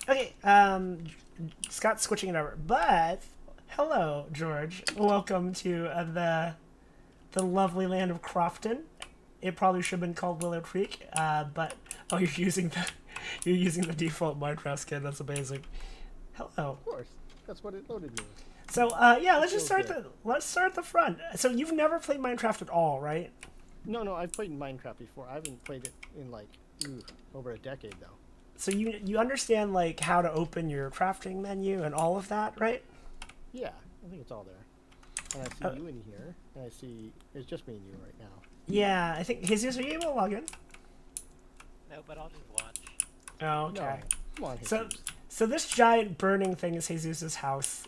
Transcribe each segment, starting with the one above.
Okay, Scott's switching it over. But, hello, George. Welcome to the lovely land of Crofton. It probably should have been called Willow Creek, but oh, you're using the default Minecraft skin. That's amazing. Hello. Of course, that's what it loaded me with. So, yeah, let's start at the front. So you've never played Minecraft at all, right? No, I've played Minecraft before. I haven't played it in like over a decade though. So you understand like how to open your crafting menu and all of that, right? Yeah, I think it's all there. And I see you in here. And I see it's just me and you right now. Yeah, I think Jesus, are you able to log in? No, but I'll just watch. Oh, okay. No, come on, So, Jesus. so this giant burning thing is Jesus's house.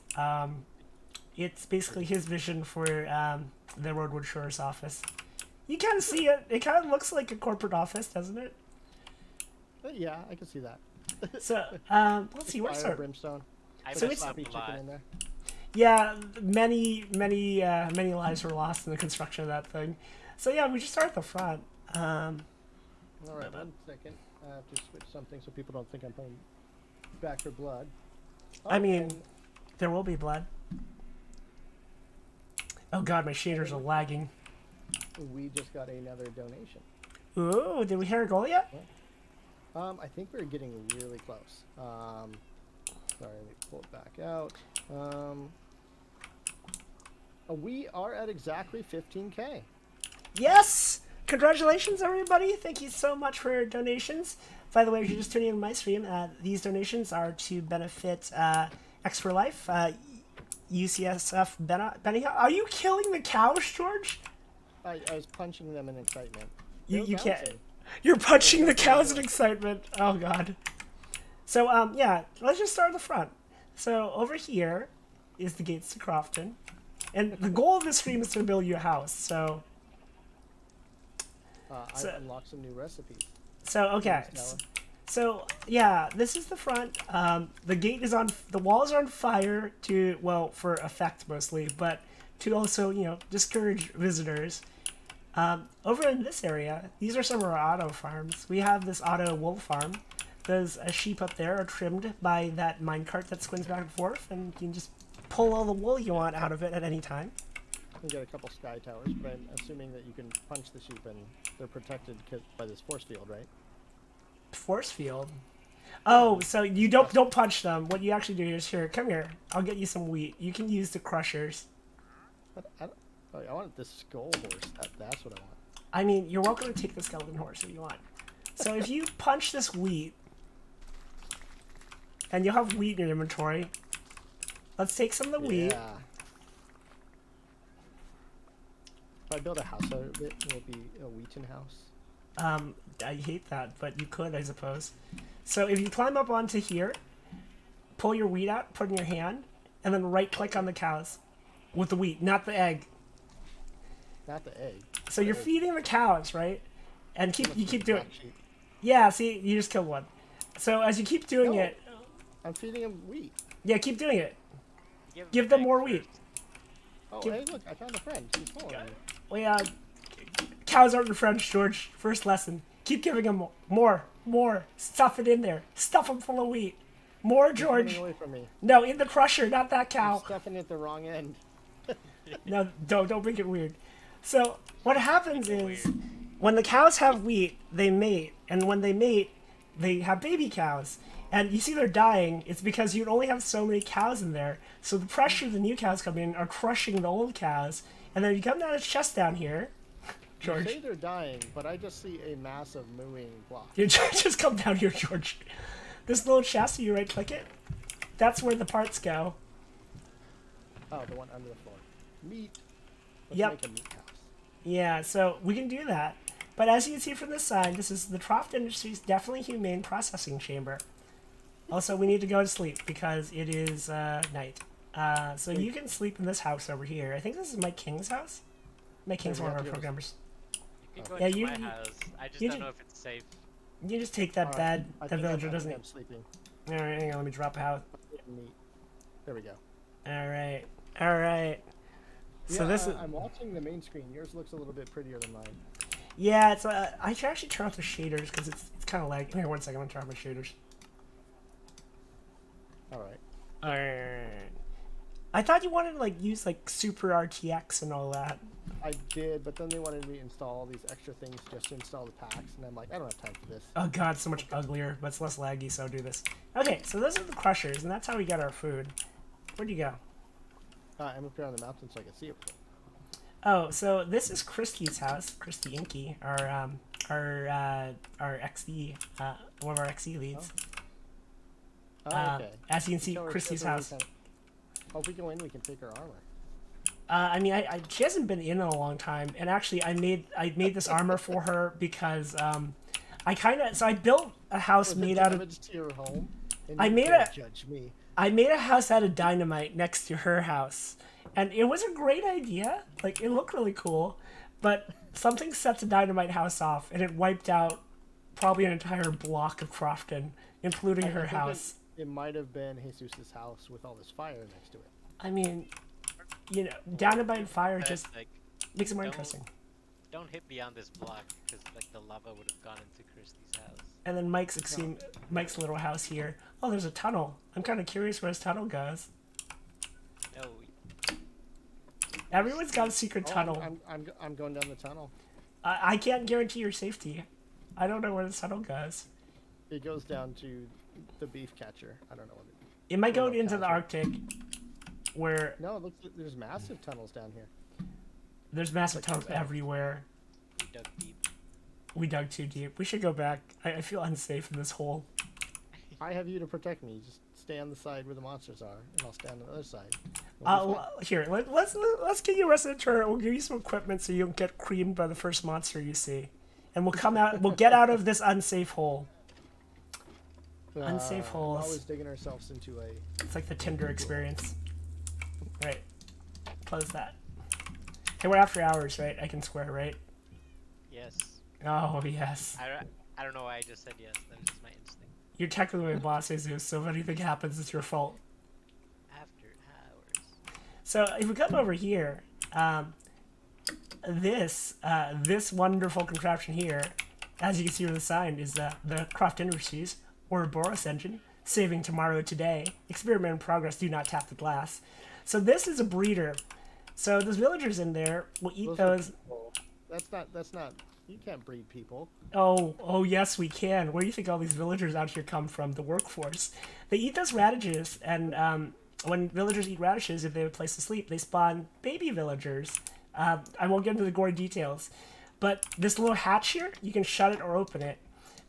It's basically his vision for the Roadwood Shores office. You kind of see it. It kind of looks like a corporate office, doesn't it? Yeah, I can see that. So, let's see. Where's Fire our... brimstone. I So messed it's- up a Chicken lot. in there. Yeah, many lives were lost in the construction of that thing. So yeah, we just start at the front. All right, 1 second. I have to switch something so people don't think I'm playing Back for Blood. I mean, and there will be blood. Oh god, my shaders are lagging. we just got another donation. Ooh, did we hear a goal yet? I think we're getting really close. Sorry, let me pull it back out. We are at exactly 15K. Yes! Congratulations, everybody! Thank you so much for your donations. By the way, if you're just tuning in my stream, these donations are to benefit X for Life, UCSF Benioff. Are you killing the cows, George? I was punching them in excitement. You They're can't. bouncing. You're punching the cows in excitement. Oh god. So yeah, let's just start at the front. So over here is the gates to Crofton, and the goal of this stream is to build you a house. So I've unlocked some new recipes. okay. Stella. So yeah, this is the front. The gate is on. The walls are on fire for effect mostly, but to also discourage visitors. Over in this area, these are some of our auto farms. We have this auto wool farm. Those sheep up there are trimmed by that minecart that spins back and forth, and you can just pull all the wool you want out of it at any time. We got a couple sky towers, but I'm assuming that you can punch the sheep and they're protected by this force field, right? Force field. Oh, so you don't punch them. What you actually do is here, come here. I'll get you some wheat. You can use the crushers. But I want this skull horse. That's what I want. I mean, you're welcome to take the skeleton horse if you want. So if you punch this wheat, and you'll have wheat in your inventory. Let's take some of the wheat. Yeah. If I build a house out of it, will it be a wheaten house? I hate that, but you could, I suppose. So if you climb up onto here, pull your wheat out, put it in your hand, and then right-click on the cows with the wheat, not the egg. Not the egg. So you're feeding the cows, right? And you keep doing. Black sheep. Yeah, see, you just killed one. So as you keep doing No. it, I'm feeding him wheat. yeah, keep doing it. Give them more wheat. Oh, Give- hey, look, I found a friend. He's following me. Well, yeah, cows aren't your friends, George. First lesson. Keep giving them more. Stuff it in there. Stuff them full of wheat. More, He's George. running away from me. No, in the crusher, not that I'm cow. stuffing it at the wrong end. No, don't make it weird. So what happens is, when the cows have wheat, they mate, and when they mate, they have baby cows. And you see they're dying. It's because you only have so many cows in there. So the pressure the new cows come in are crushing the old cows. And then you come down this chest down here, You say George. they're dying, but I just see a massive mooing block. You just come down here, George. This little chest, you right click it. That's where the parts go. Oh, the one under the floor. Meat. Let's Yep. make a meat house. Yeah, so we can do that. But as you can see from this side, this is the Croft Industries definitely humane processing chamber. Also, we need to go to sleep because it is night. So you can sleep in this house over here. I think this is Mike King's house. Mike King's we one of have our to go to programmers. You can go Yeah, into you- my you- house. I just you don't ju- know if it's safe. You just take that Alright, bed. I That think villager I doesn't. think I'm sleeping. All right, hang on. Let me drop out. Meat. There we go. All right. So Yeah, this is. I'm watching the main screen. Yours looks a little bit prettier than mine. Yeah, it's. I should actually turn off the shaders because it's kind of like. Here, 1 second. I'm gonna turn off my shaders. I thought you wanted to like use like Super RTX and all that. I did, but then they wanted me to install all these extra things just to install the packs, and I'm like, I don't have time for this. Oh god, so much uglier, but it's less laggy, so I'll do this. Okay, so those are the crushers, and that's how we get our food. Where'd you go? I'm up here on the mountain so I can see it. Oh, so this is Christy's house, Christy Inky, our XE, one of our XE leads. Oh, okay. As you can see, So Christy's so we house. Oh, if we go in, we can take her armor. I mean, she hasn't been in a long time, and actually, I made this armor for her because I built a house made out of. To your home, and I you made can't a- judge me. I made a house out of dynamite next to her house, and it was a great idea. Like, it looked really cool, but something set the dynamite house off, and it wiped out probably an entire block of Crofton, including her I think house. It might have been Jesus' house with all this fire next to it. I mean, dynamite and fire But, just like, makes it more don't- interesting. don't hit beyond this block, because like the lava would have gone into Christy's house. And then Mike's little house here. Oh, there's a tunnel. I'm kind of curious where his tunnel goes. No, Everyone's got a secret Oh, tunnel. I'm going down the tunnel. I can't guarantee your safety. I don't know where the tunnel goes. It goes down to the beef catcher. I don't know what it. It might go Well, no, into the catcher. Arctic, where No, it looks like there's massive tunnels down here. there's massive tunnels everywhere. we dug deep. We dug too deep. We should go back. I feel unsafe in this hole. I have you to protect me. Just stay on the side where the monsters are, and I'll stand on the other side. We'll be fine. Here, let's get you arrested turret. We'll give you some equipment so you don't get creamed by the first monster you see, and we'll come out. We'll get out of this unsafe hole. Unsafe We're holes. always digging ourselves into a. It's like the Tinder experience. Right. Close that. Hey, we're after hours, right? I can swear, right? Yes. Oh, yes. I don't know why I just said yes. That was just my instinct. You're technically my boss, Jesus, so if anything happens, it's your fault. After hours. So if we come over here, this wonderful contraption here, as you can see on the sign, is the Croft Industries Ouroboros engine, saving tomorrow today. Experiment in progress. Do not tap the glass. So this is a breeder. So those villagers in there will eat those. That's not. You can't breed people. Oh yes, we can. Where do you think all these villagers out here come from? The workforce. They eat those radishes, and when villagers eat radishes, if they have a place to sleep, they spawn baby villagers. I won't get into the gory details, but this little hatch here, you can shut it or open it.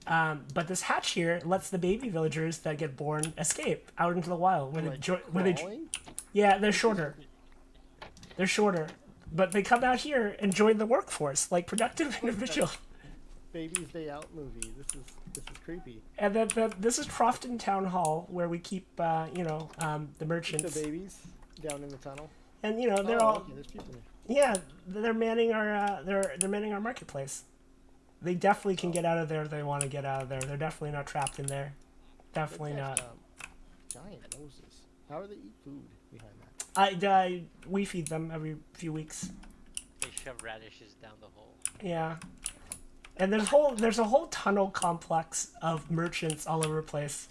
But this hatch here lets the baby villagers that get born escape out into the wild. Crawling? Yeah, they're shorter. They're shorter, but they come out here and join the workforce like productive individuals. Baby's Day Out movie. This is creepy. And then this is Crofton Town Hall, where we keep, the The merchants. babies down in the tunnel. And they're all, Okay, there's people there. yeah, they're manning our, they're manning our marketplace. They definitely can get out of there if they want to get out of there. They're definitely not trapped in there. Definitely Look not. at, giant noses. How do they eat food behind that? We feed them every few weeks. They shove radishes down the hole. Yeah. And there's a whole tunnel complex of merchants all over the place.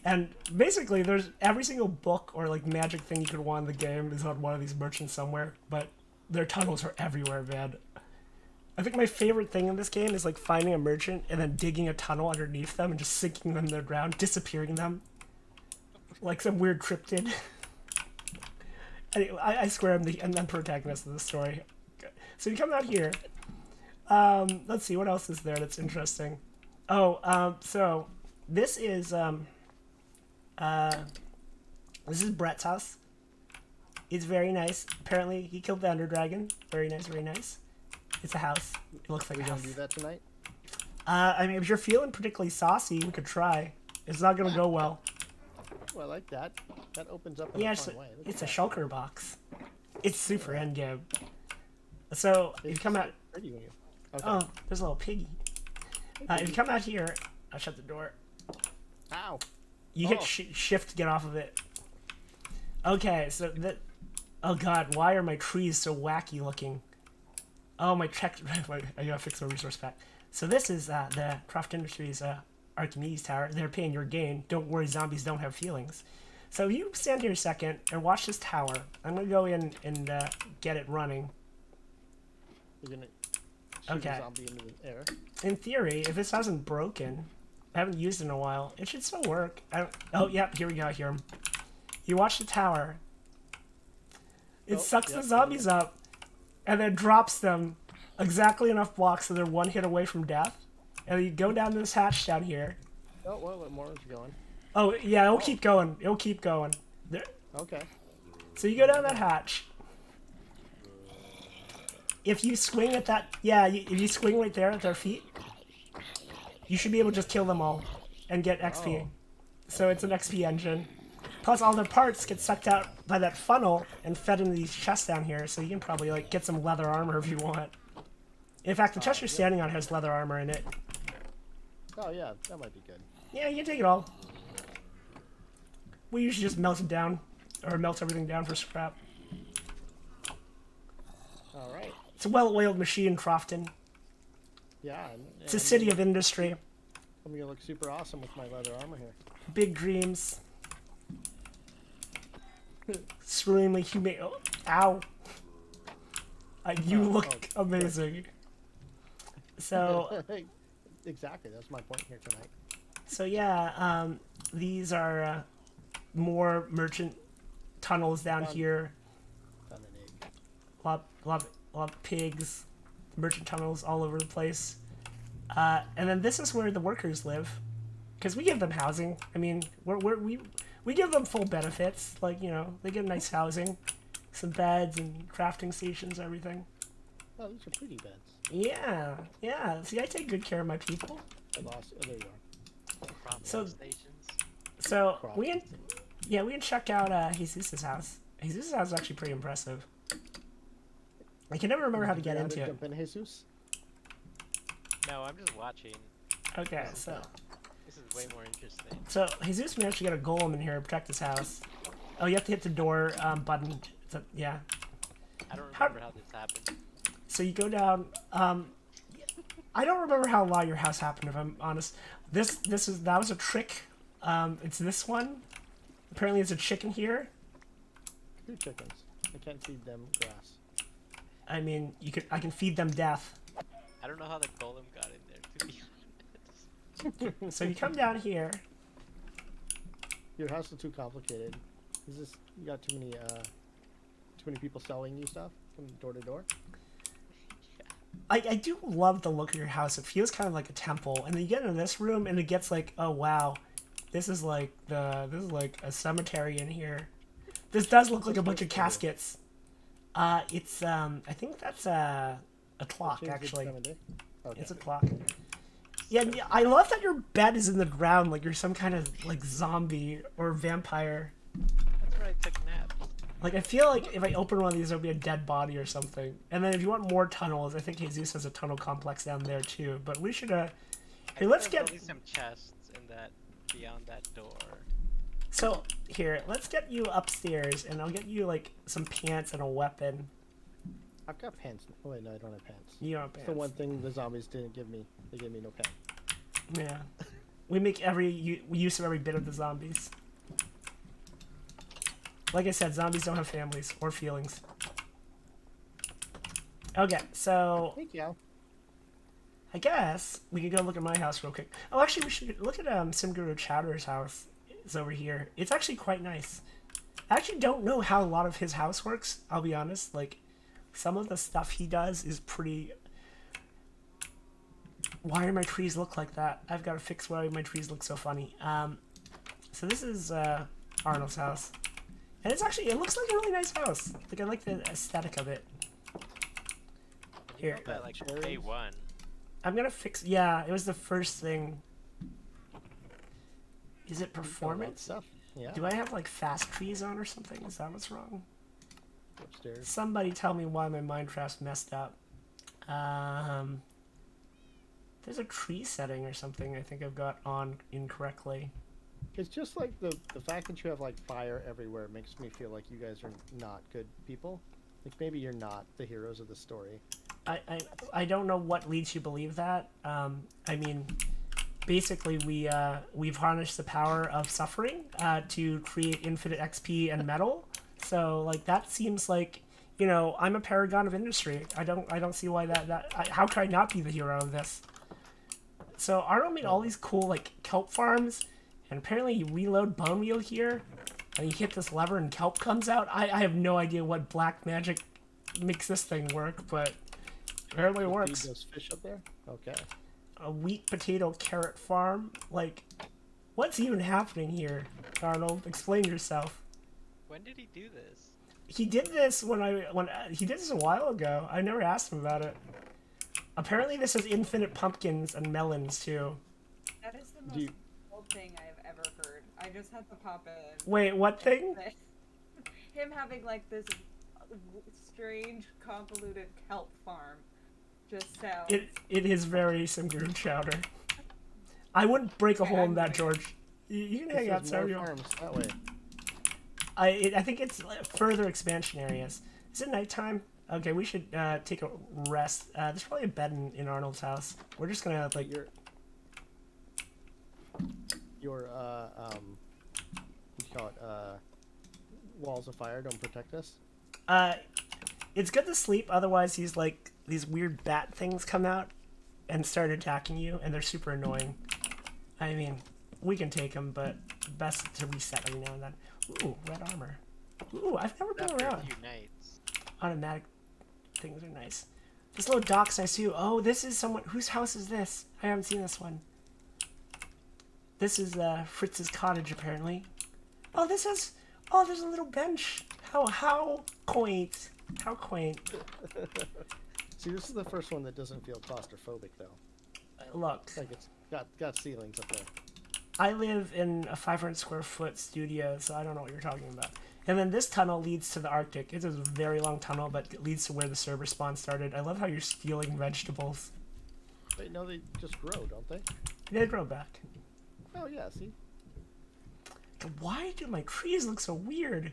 And basically there's every single book or like magic thing you could want in the game is on one of these merchants somewhere, but their tunnels are everywhere, man. I think my favorite thing in this game is like finding a merchant and then digging a tunnel underneath them and just sinking them in the ground, disappearing them. Like some weird cryptid. Anyway, I swear I'm the protagonist of the story. Okay. So you come out here. Let's see, what else is there that's interesting? So this is Brett's house. It's very nice. Apparently he killed the Ender Dragon. Very nice, very nice. It's a house. It looks like Are we a gonna house. do that tonight? I mean, if you're feeling particularly saucy, we could try. It's not gonna go well. Oh, I like that. That opens up in Yeah, a fun way. Look it's at a that. shulker box. It's super endgame. So if you It's come so out, pretty when you. Okay. oh, there's a little piggy. If you come out here, I'll shut the door. Ow. You hit Oh. shift to get off of it. Okay, so that. Oh god, why are my trees so wacky looking? Oh, my check. Wait, I gotta fix my resource pack. So this is the Croft Industries Archimedes Tower. They're paying your gain. Don't worry, zombies don't have feelings. So you stand here a second and watch this tower. I'm gonna go in and get it running. You're gonna shoot Okay. a zombie into the air. In theory, if this hasn't broken, I haven't used it in a while, it should still work. Oh, yeah, here we go, I hear him. You watch the tower. It sucks the zombies up, and then drops them exactly enough blocks so they're one hit away from death. And then you go down to this hatch down here. Oh, well, more is going. Oh, yeah, it'll keep going. It'll keep going. There. Okay. So you go down that hatch. If you swing at that, yeah, if you swing right there at their feet, you should be able to just kill them all and get XP. So it's an XP engine. Plus all their parts get sucked out by that funnel and fed into these chests down here, so you can probably like get some leather armor if you want. In fact, the chest you're standing on has leather armor in it. Oh yeah, that might be good. Yeah, you can take it all. We usually just melt it down, or melt everything down for scrap. All right. It's a well-oiled machine, Crofton. Yeah. It's a city of industry. I'm gonna look super awesome with my leather armor here. Big dreams. Extremely humane. Oh, ow. You look amazing. So, Exactly. That's my point here tonight. so yeah, these are more merchant tunnels down here. Found an egg. Lot of pigs, merchant tunnels all over the place. And then this is where the workers live, because we give them housing. I mean, we give them full benefits. Like, you know, they get nice housing, some beds and crafting stations, everything. Oh, these are pretty beds. Yeah, yeah. See, I take good care of my people. I lost. Oh, there you are. So- Stations. So we can check out Jesus' house. Jesus' house is actually pretty impressive. I can never remember how to get into it. Jump in, Jesus. No, I'm just watching. Okay, so This is way more interesting. Jesus managed to get a golem in here to protect his house. Oh, you have to hit the door button. So, yeah. I don't remember how this happened. So you go down. I don't remember how a lot of your house happened, if I'm honest. That was a trick. It's this one. Apparently, there's a chicken here. 2 chickens. I can't feed them grass. I mean, I can feed them death. I don't know how the golem got in there, to be honest. So you come down here. Your house is too complicated. Is this you got too many people selling you stuff from door to door? I do love the look of your house. It feels kind of like a temple, and then you get into this room, and it gets like, oh wow, this is like a cemetery in here. This does look like a bunch of caskets. It's I think that's a clock actually. Okay. It's a clock. Yeah, I love that your bed is in the ground, like you're some kind of like zombie or vampire. That's where I took naps. Like, I feel like if I open one of these, there'll be a dead body or something. And then if you want more tunnels, I think Jesus has a tunnel complex down there too. But we should, here, let's There's get... probably some chests in that, beyond that door. So, here, let's get you upstairs, and I'll get you, like, some pants and a weapon. I've got pants. Oh wait, no, I don't have pants. You don't have That's pants. the one thing the zombies didn't give me. They gave me no pants. Yeah. We make every use of every bit of the zombies. Like I said, zombies don't have families or feelings. Okay, so Thank you. I guess we could go look at my house real quick. Oh, actually, we should look at SimGuruGeorge's house. It's over here. It's actually quite nice. I actually don't know how a lot of his house works, I'll be honest. Like, some of the stuff he does is pretty... Why do my trees look like that? I've got to fix why my trees look so funny. So this is Arnold's house. And it's actually, it looks like a really nice house. Like, I like the aesthetic of it. Here. You built that, like, day one. I'm gonna fix, yeah, it was the first thing. Is it performance? Stuff. Yeah. Do I have, like, fast trees on or something? Is that what's wrong? Upstairs. Somebody tell me why my Minecraft's messed up. There's a tree setting or something I think I've got on incorrectly. It's just like the fact that you have like fire everywhere makes me feel like you guys are not good people. Like maybe you're not the heroes of the story. I don't know what leads you to believe that. I mean, basically we've harnessed the power of suffering to create infinite XP and metal. So like that seems like, you know, I'm a paragon of industry. I don't see why how could I not be the hero of this? So Arnold made all these cool like kelp farms, and apparently you reload bone meal here, and you hit this lever and kelp comes out. I have no idea what black magic makes this thing work, but apparently it works. Feed those fish up there? Okay. A wheat, potato, carrot farm? Like, what's even happening here, Arnold? Explain yourself. When did he do this? He did this he did this a while ago. I never asked him about it. Apparently this has infinite pumpkins and melons too. That is the most cool thing I've ever heard. I just had to pop in. Wait, what thing? Him having like this strange, convoluted kelp farm. Just sounds. It is very SimGuru Chapter. I wouldn't break a hole in that, George. You can hang out, sir. Farms that way. I think it's further expansion areas. Is it nighttime? Okay, we should take a rest. There's probably a bed in Arnold's house. We're just gonna like your what do you call it? Walls of fire don't protect us. It's good to sleep. Otherwise, these weird bat things come out and start attacking you, and they're super annoying. I mean, we can take them, but best to reset every now and then. Ooh, red armor. Ooh, I've never been After a around. few nights. Automatic things are nice. This little dock's nice too. Oh, this is someone whose house is this? I haven't seen this one. This is Fritz's cottage apparently. Oh, there's a little bench. How quaint. How quaint. See, this is the first one that doesn't feel claustrophobic though. Look. It's like it's got ceilings up there. I live in a 500 square foot studio, so I don't know what you're talking about. And then this tunnel leads to the Arctic. It's a very long tunnel, but it leads to where the server spawn started. I love how you're stealing vegetables. Wait, no, they just grow, don't they? They grow back. Oh yeah, see? Why do my trees look so weird?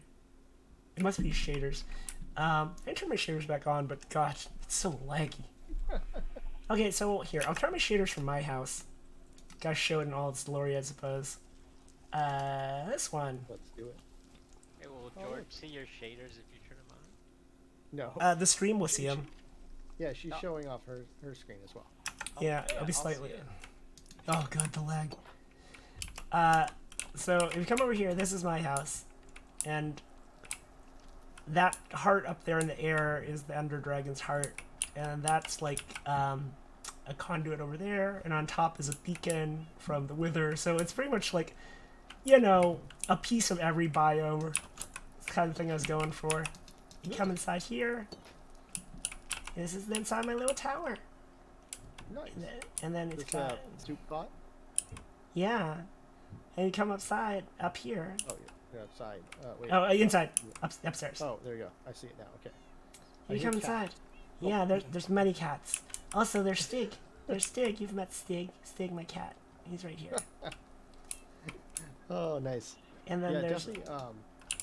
It must be shaders. I turned my shaders back on, but gosh, it's so laggy. Okay, so here, I'll try my shaders from my house. Gotta show it in all its glory, I suppose. This one. Let's do it. Hey, will George see your shaders if you turn them on? No. The stream will see them. Yeah, she's showing off her screen as well. Yeah, it'll be slightly. Oh god, the lag. So if you come over here, this is my house, and that heart up there in the air is the Ender Dragon's heart, and that's like a conduit over there, and on top is a beacon from the Wither. So it's pretty much like, you know, a piece of every biome. It's the kind of thing I was going for. You come inside here. This is inside my little tower. Nice. And then it's This got soup pot? yeah, and you come upside up here. Oh, you're outside. Wait. Oh, inside, upstairs. Oh, there you go. I see it now. Okay. You come inside. Yeah, there's many cats. Also, there's Stig. There's Stig. You've met Stig. Stig, my cat. He's right here. Oh, nice. And then Yeah, there's. definitely.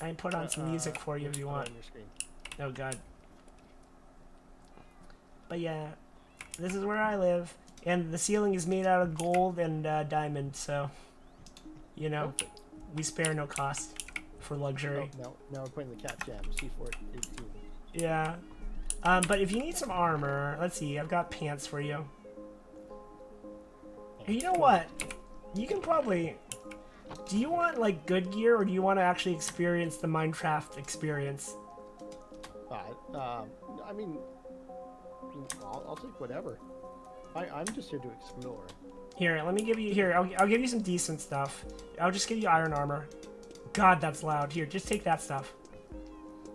I can put on some music for you if you want. On your screen. Oh god. But yeah, this is where I live, and the ceiling is made out of gold and diamond. So, you know, Perfect. we spare no cost for luxury. Oh, now we're playing the cat jam. C418. Yeah. But if you need some armor, let's see, I've got pants for you. Hey, you know what? You can probably... Do you want, like, good gear, or do you want to actually experience the Minecraft experience? I mean, I'll take whatever. I'm just here to explore. Here, let me give you... Here, I'll give you some decent stuff. I'll just give you iron armor. God, that's loud. Here, just take that stuff.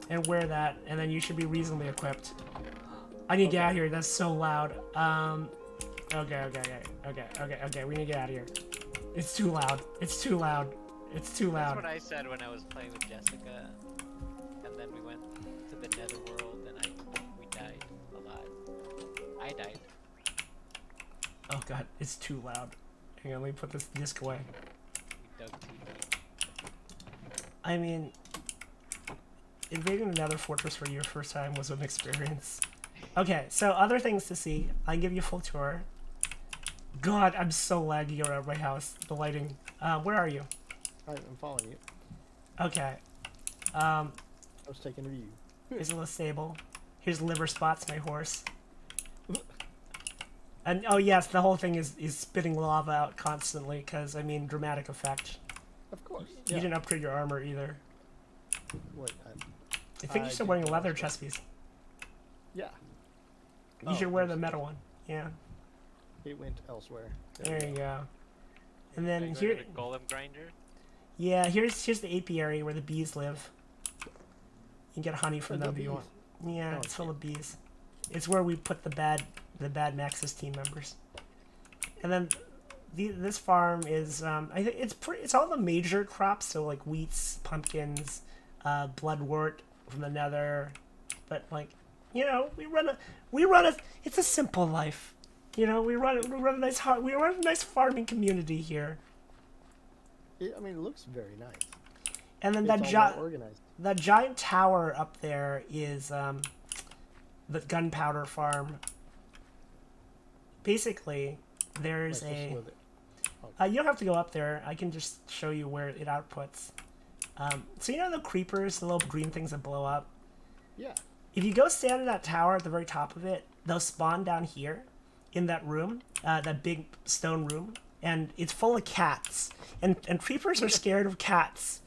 And wear that, and then you should be reasonably equipped. I need to get out of here. That's so loud. Okay. We need to get out of here. It's too loud. It's too loud. It's too loud. That's what I said when I was playing with Jessica, and then we went to the Nether world, and we died a lot. I died. Oh god, it's too loud. Hang on, let me put this disc away. We dug too deep. I mean, invading another fortress for your first time was an experience. Okay, so other things to see. I can give you a full tour. God, I'm so laggy around my house. The lighting. Where are you? I'm following you. Okay. I was taking a view. Here's a little stable. Here's Liver Spots, my horse. And oh yes, the whole thing is spitting lava out constantly because I mean dramatic effect. Of course. You didn't upgrade your armor either. Wait, I think you're still wearing a leather chest piece. yeah. You should wear the metal one. Yeah. It went elsewhere. There you go. And Are then you here, going to the golem grinder? yeah, here's the apiary where the bees live. You can get honey from Oh, them the if you want. Yeah, Oh, it's full of bees. It's where we put the bad Maxis team members. And then this farm is I think it's all the major crops, so like wheats, pumpkins, bloodwort from the Nether, but like you know we run a it's a simple life. You know we run a nice farming community here. I mean, it looks very nice. And then It's all well organized. that giant tower up there is the Gunpowder Farm. Basically, there's Am I supposed to a. live it? You don't have to go up there. I can just show you where it outputs. So you know the creepers, the little green things that blow up? Yeah. If you go stand in that tower at the very top of it, they'll spawn down here in that room, that big stone room, and it's full of cats. And creepers are scared of cats.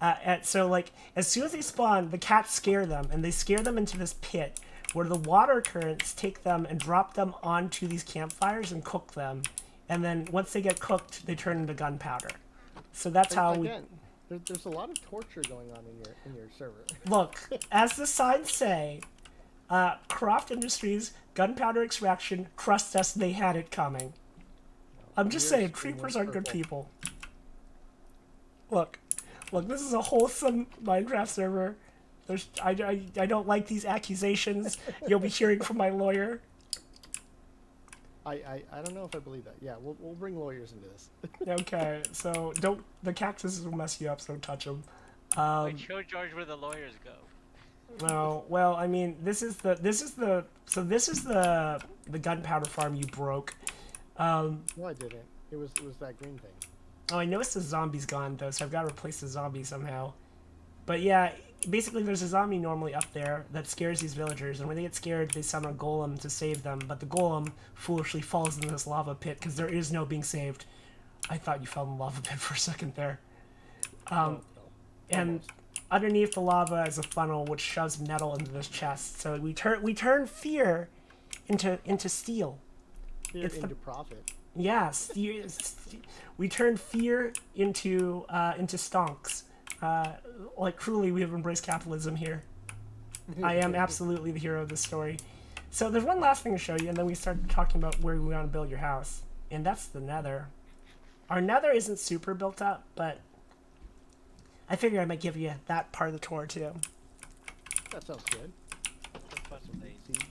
And so, like, as soon as they spawn, the cats scare them, and they scare them into this pit where the water currents take them and drop them onto these campfires and cook them. And then once they get cooked, they turn into gunpowder. So that's how we... Again, there's a lot of torture going on in your server. Look, as the signs say, Croft Industries, gunpowder extraction, trust us, they had it coming. I'm just saying, creepers are good people. Look, this is a wholesome Minecraft server. I don't like these accusations. You'll be hearing from my lawyer. I don't know if I believe that. Yeah, we'll bring lawyers into this. Okay, so the cactuses will mess you up, so don't touch them. Wait, show George where the lawyers go. No, well, I mean, this is the Gunpowder Farm you broke. No, I didn't. It was that green thing. Oh, I noticed the zombie's gone though, so I've got to replace the zombie somehow. But yeah, basically there's a zombie normally up there that scares these villagers, and when they get scared, they summon a golem to save them, but the golem foolishly falls into this lava pit because there is no being saved. I thought you fell in the lava pit for a second there. No. And Almost. underneath the lava is a funnel which shoves metal into this chest. So we turn fear into steel. Here it's into profit. Yes, we turn fear into stonks. Like truly, we have embraced capitalism here. I am absolutely the hero of this story. So there's one last thing to show you, and then we start talking about where we want to build your house, and that's the Nether. Our Nether isn't super built up, but I figured I might give you that part of the tour too. That sounds good. Seeds.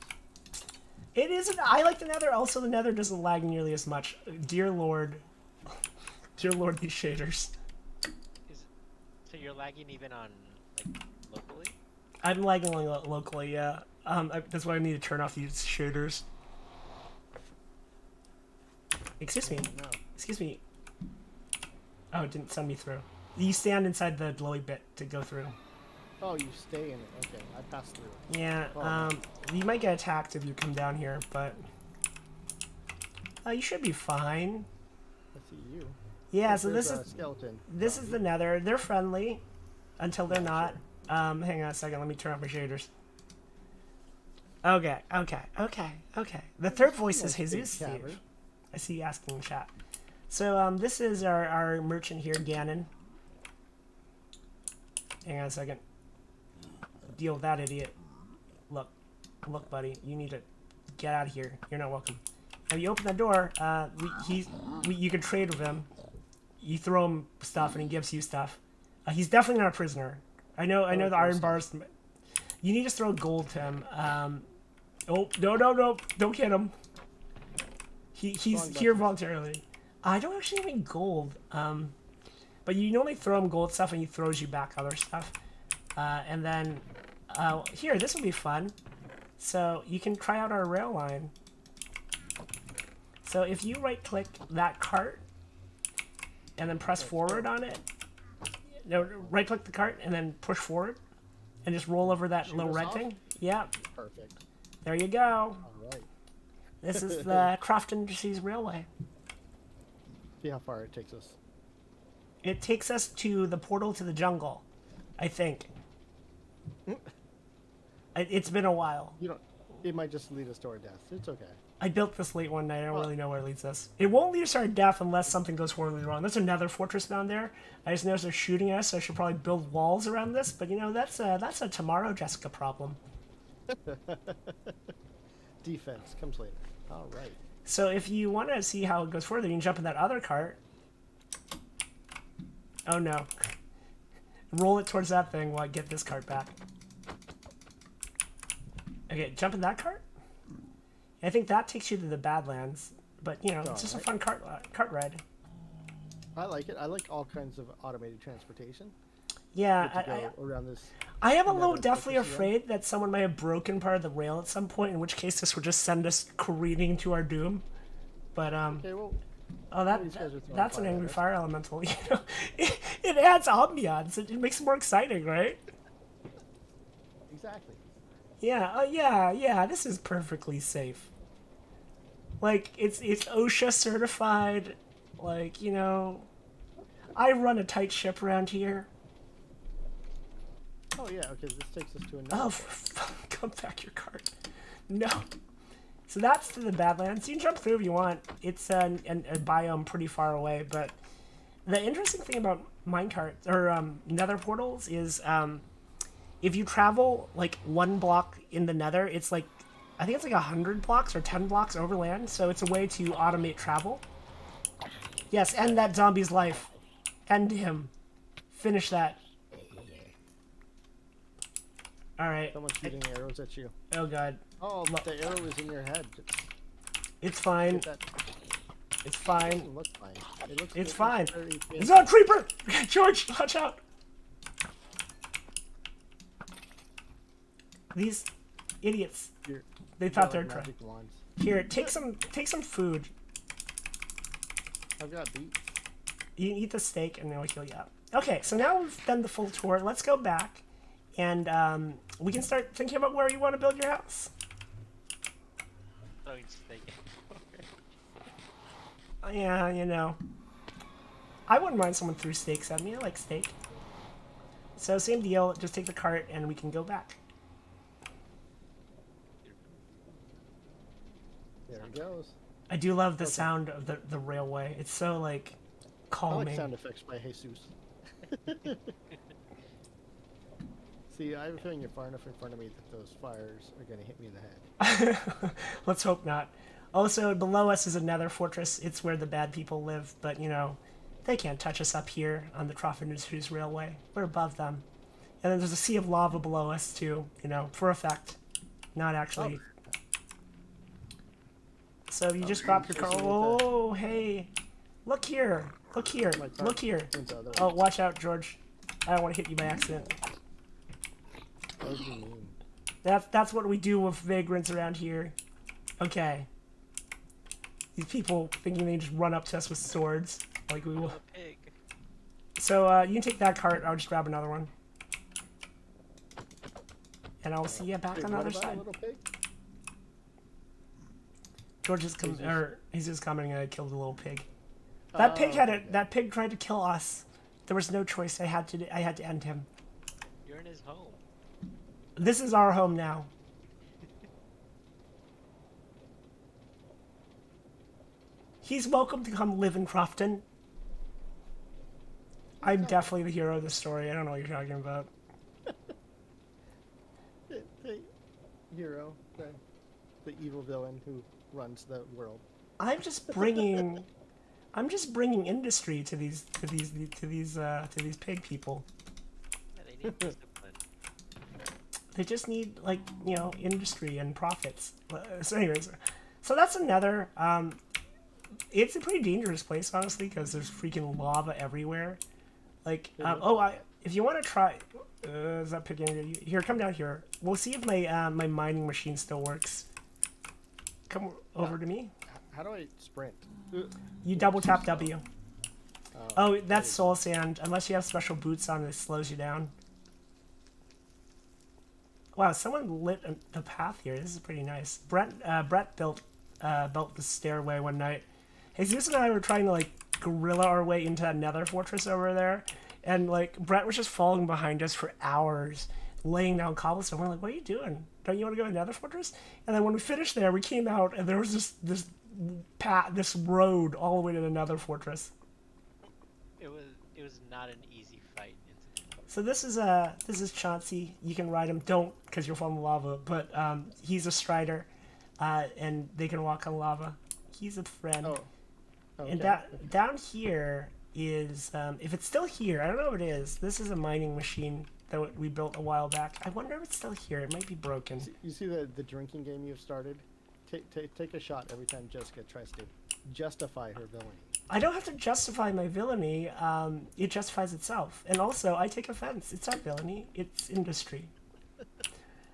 It isn't. I like the Nether. Also, the Nether doesn't lag nearly as much. Dear Lord, these shaders. So you're lagging even on, like, locally? I'm lagging locally, yeah. That's why I need to turn off these shaders. Excuse me. No. Excuse me. Oh, it didn't send me through. You stand inside the glowy bit to go through. Oh, you stay in it. Okay, I passed through it. Yeah, Oh. You might get attacked if you come down here, but... you should be fine. I see you. Yeah, so There's this a is... skeleton. This is the Nether. They're friendly until they're not. Hang on a second. Let me turn off my shaders. Okay. The third voice is Nice big Jesus cavern. Steve. I see you asking in chat. So this is our merchant here, Ganon. Hang on a second. Deal with that idiot. Look, buddy. You need to get out of here. You're not welcome. Now you open the door. You can trade with him. You throw him stuff and he gives you stuff. He's definitely not a prisoner. I know the iron bars. You need to throw gold to him. Oh, no. Don't hit him. He's here voluntarily. I don't actually have any gold. But you normally throw him gold stuff and he throws you back other stuff. And then, here, this will be fun. So you can try out our rail line. So if you right-click that cart and then press forward on it, no, right-click the cart and then push forward, and just roll over that little red thing. Yeah. Perfect. There you go. All right. This is the Crofton Industries Railway. See how far it takes us. It takes us to the portal to the jungle, I think. It's been a while. You don't. It might just lead us to our death. It's okay. I built this late one night. I don't really know where it leads us. It won't lead us to our death unless something goes horribly wrong. There's another fortress down there. I just noticed they're shooting us, so I should probably build walls around this. But, you know, that's a tomorrow Jessica problem. Defense comes later. All right. So if you want to see how it goes further, you can jump in that other cart. Oh, no. Roll it towards that thing while I get this cart back. Okay, jump in that cart? I think that takes you to the Badlands, but you know, it's just a fun cart ride. I like it. I like all kinds of automated transportation. Yeah, Around this. I am a little deathly afraid that someone might have broken part of the rail at some point, in which case this would just send us careening to our doom. But Okay, well, that's an angry fire elemental. You know, it adds ambiance. It makes it more exciting, right? exactly. Yeah, yeah. This is perfectly safe. Like it's OSHA certified. Like, you know, I run a tight ship around here. Oh yeah. Okay, this takes us to another. Oh, come back your cart. No. So that's to the Badlands. You can jump through if you want. It's a biome pretty far away, but the interesting thing about minecarts or nether portals is if you travel like 1 block in the nether, it's like, I think it's like 100 blocks or 10 blocks overland, so it's a way to automate travel. Yes, end that zombie's life. End him. Finish that. Alright. Someone's shooting arrows at you. Oh god. Oh, but the arrow is in your head. It's fine. Get that. It's It fine. doesn't look fine. It's fine. very It's not a creeper! George, watch out! These idiots. Here. They thought Got they were trying. magic wands. Here, take some food. I've got beets. You can eat the steak and then we'll heal you up. Okay, so now we've done the full tour. Let's go back and we can start thinking about where you want to build your house. Oh, it's steak. Yeah, you know. I wouldn't mind someone threw steaks at me. I like steak. So same deal, just take the cart and we can go back. There it goes. I do love the sound of the railway. It's so like I calming. like sound effects by Jesus. See, I have a feeling you're far enough in front of me that those fires are going to hit me in the head. Let's hope not. Also, below us is another fortress. It's where the bad people live, but, you know, they can't touch us up here on the Crofton Industries Railway. We're above them. And then there's a sea of lava below us, too, you know, for effect. Not actually. Oh. So you just drop your car. Oh, hey. Look here. Look here. Look here. Oh, watch out, George. I don't want to hit you by accident. What do you mean? That's what we do with vagrants around here. Okay. These people thinking they just run up to us with swords, like we will. A pig. So you can take that cart. I'll just grab another one, and I'll see you back Wait, on the what other about side. Little pig? George is he's just commenting. I killed a little pig. That pig that pig tried to kill us. There was no choice. I had to end him. You're in his home. This is our home now. He's welcome to come live in Crofton. I'm definitely the hero of this story. I don't know what you're talking about. The hero, the evil villain who runs the world. I'm just bringing industry to these pig people. Yeah, they need discipline. They just need, like, you know, industry and profits. So anyways, so that's another. It's a pretty dangerous place, honestly, because there's freaking lava everywhere. Like, if you want to try, is that picking? Here, come down here. We'll see if my my mining machine still works. Come over to me. How do I sprint? You double tap W. Oh, that's is- soul sand. Unless you have special boots on, it slows you down. Wow, someone lit the path here. This is pretty nice. Brett built the stairway one night. Jesus and I were trying to like guerrilla our way into that Nether fortress over there, and like Brett was just following behind us for hours, laying down cobblestone. We're like, "What are you doing? Don't you want to go to the Nether fortress?" And then when we finished there, we came out, and there was this road all the way to the Nether fortress. It was not an easy fight. So this is Chauncey. You can ride him. Don't, because you'll fall in the lava. But he's a strider, and they can walk on lava. He's a friend. Oh. Okay. And down here is, if it's still here, I don't know what it is. This is a mining machine that we built a while back. I wonder if it's still here. It might be broken. You see the drinking game you've started? Take a shot every time Jessica tries to justify her villainy. I don't have to justify my villainy. It justifies itself. And also, I take offense. It's not villainy. It's industry.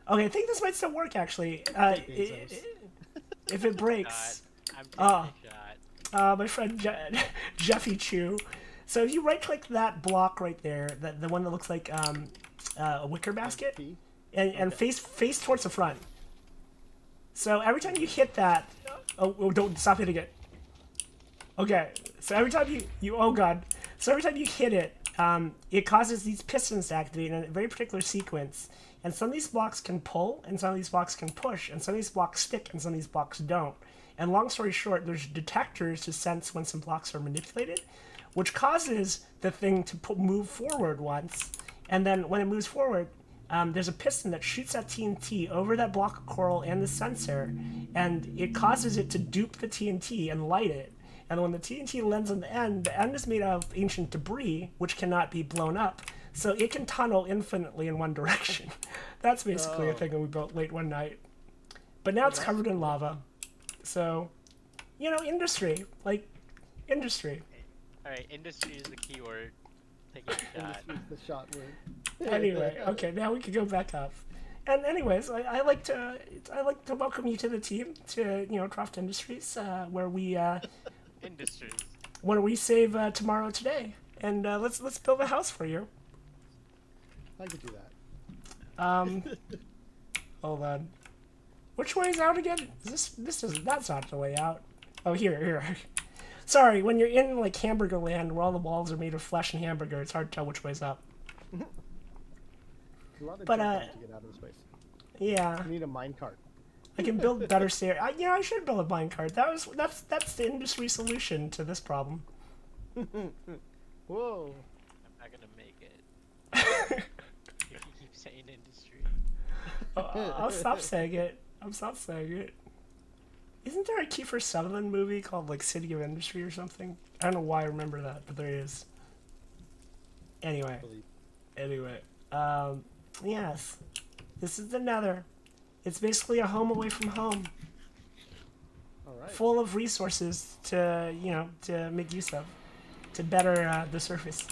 Okay, I think this might still work, actually. If it breaks... I'm taking a shot. My friend Jeffy Chew. So if you right-click that block right there, the one that looks like a wicker basket, and face towards the front. So every time you hit that, oh, don't stop hitting it. Okay, so every time you oh god, so every time you hit it, it causes these pistons to activate in a very particular sequence. And some of these blocks can pull, and some of these blocks can push, and some of these blocks stick, and some of these blocks don't. And long story short, there's detectors to sense when some blocks are manipulated, which causes the thing to move forward once. And then when it moves forward, there's a piston that shoots that TNT over that block of coral and the sensor, and it causes it to dupe the TNT and light it. And when the TNT lands on the end is made out of ancient debris, which cannot be blown up, so it can tunnel infinitely in one direction. That's basically a thing that we built late one night. But now it's covered in lava. So, industry. Like, industry. Alright, industry is the key word. Taking a shot. The shot word. Anyway, okay, now we can go back up. And anyways, I like to welcome you to the team, to Crofton Industries, where we Industries. save tomorrow today, and let's build a house for you. I could do that. Hold on. Which way is out again? That's not the way out. Oh, here. Sorry, when you're in like hamburger land where all the walls are made of flesh and hamburger, it's hard to tell which way's up. A lot of But, jumping to get out of this place. Yeah. I need a minecart. I can build better stairs. I should build a minecart. That's the industry solution to this problem. Whoa. I'm not gonna make it. If you keep saying industry. I'll stop saying it. Isn't there a Kiefer Sutherland movie called like City of Industry or something? I don't know why I remember that, but there is. Anyway. Yes. This is the Nether. It's basically a home away from home. Alright. Full of resources to make use of. To better the surface.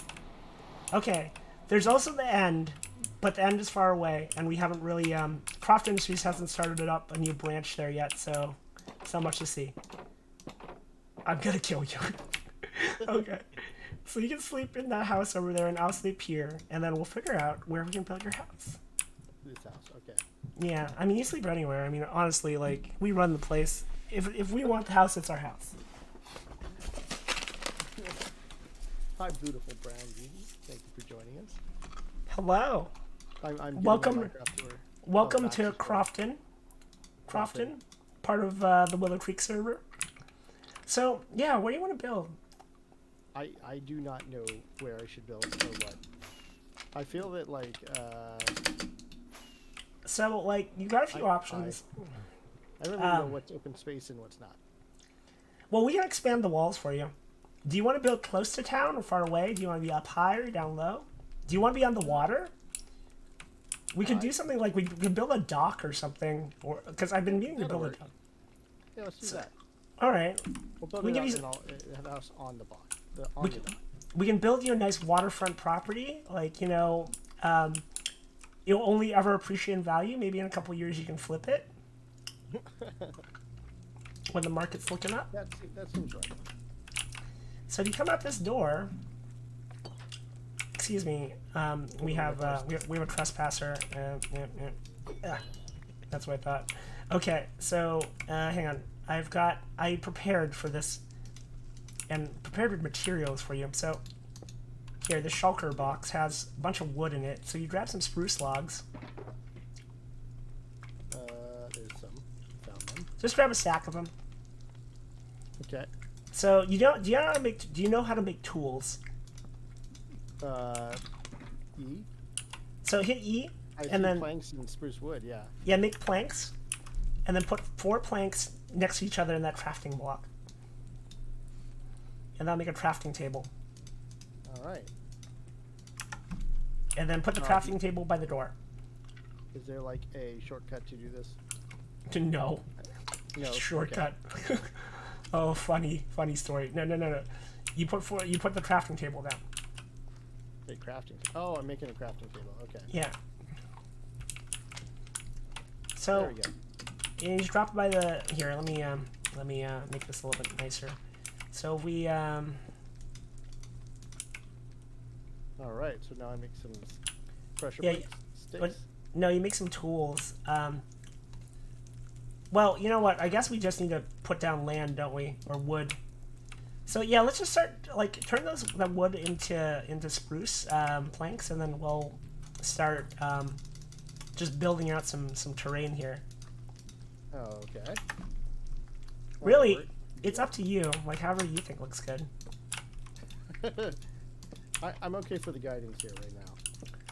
Okay. There's also the end, but the end is far away, and we haven't really, Croft Industries hasn't started it up a new branch there yet, so it's not much to see. I'm gonna kill you. Okay. So you can sleep in that house over there, and I'll sleep here, and then we'll figure out where we can build your house. This house, okay. Yeah, I mean, you sleep anywhere. I mean, honestly, like, we run the place. If we want the house, it's our house. Hi, beautiful brown beauty. Thank you for joining us. Hello. I'm getting Welcome- a Minecraft tour. Welcome Oh, to Maxis Crofton. Crofton, part of the Willow Creek server. So, yeah, what do you want to build? I do not know where I should build or what. I feel that, like, So, like, you got a few options. I don't really know what's open space and what's not. Well, we can expand the walls for you. Do you want to build close to town or far away? Do you want to be up high or down low? Do you want to be on the water? We could do something like we could build a dock or something, or because I've been meaning to That'll build a work. dock. Yeah, let's do that. All right, We'll build we it give out you and have a house on the block. On We- the dock. we can build you a nice waterfront property. Like you'll only ever appreciate in value. Maybe in a couple years you can flip it. when the market's looking up. That seems right. So if you come out this door, excuse me, we have a trespasser. That's what I thought. Okay, so hang on. I prepared for this and prepared with materials for you. So here, the shulker box has a bunch of wood in it. So you grab some spruce logs. There's some. Found them. Just grab a stack of them. Okay. So do you know how to make tools? E. So hit E, I see and then planks and spruce wood. Yeah. yeah, make planks, and then put 4 planks next to each other in that crafting block, and that'll make a crafting table. All right. And then put the crafting table by the door. Is there like a shortcut to do this? No. No. Shortcut. Oh, funny story. No. You put the crafting table down. A crafting. Oh, I'm making a crafting table. Okay. Yeah. So There we go. you just drop it by the here. Let me make this a little bit nicer. So we All right. So now I make some pressure Yeah, plates, sticks. but no, you make some tools. Well, you know what? I guess we just need to put down land, don't we, or wood? So yeah, let's just start turn that wood into spruce planks, and then we'll start just building out some terrain here. Oh, okay. Really, it's up to you. Like however you think looks good. I'm okay for the guidance here right now.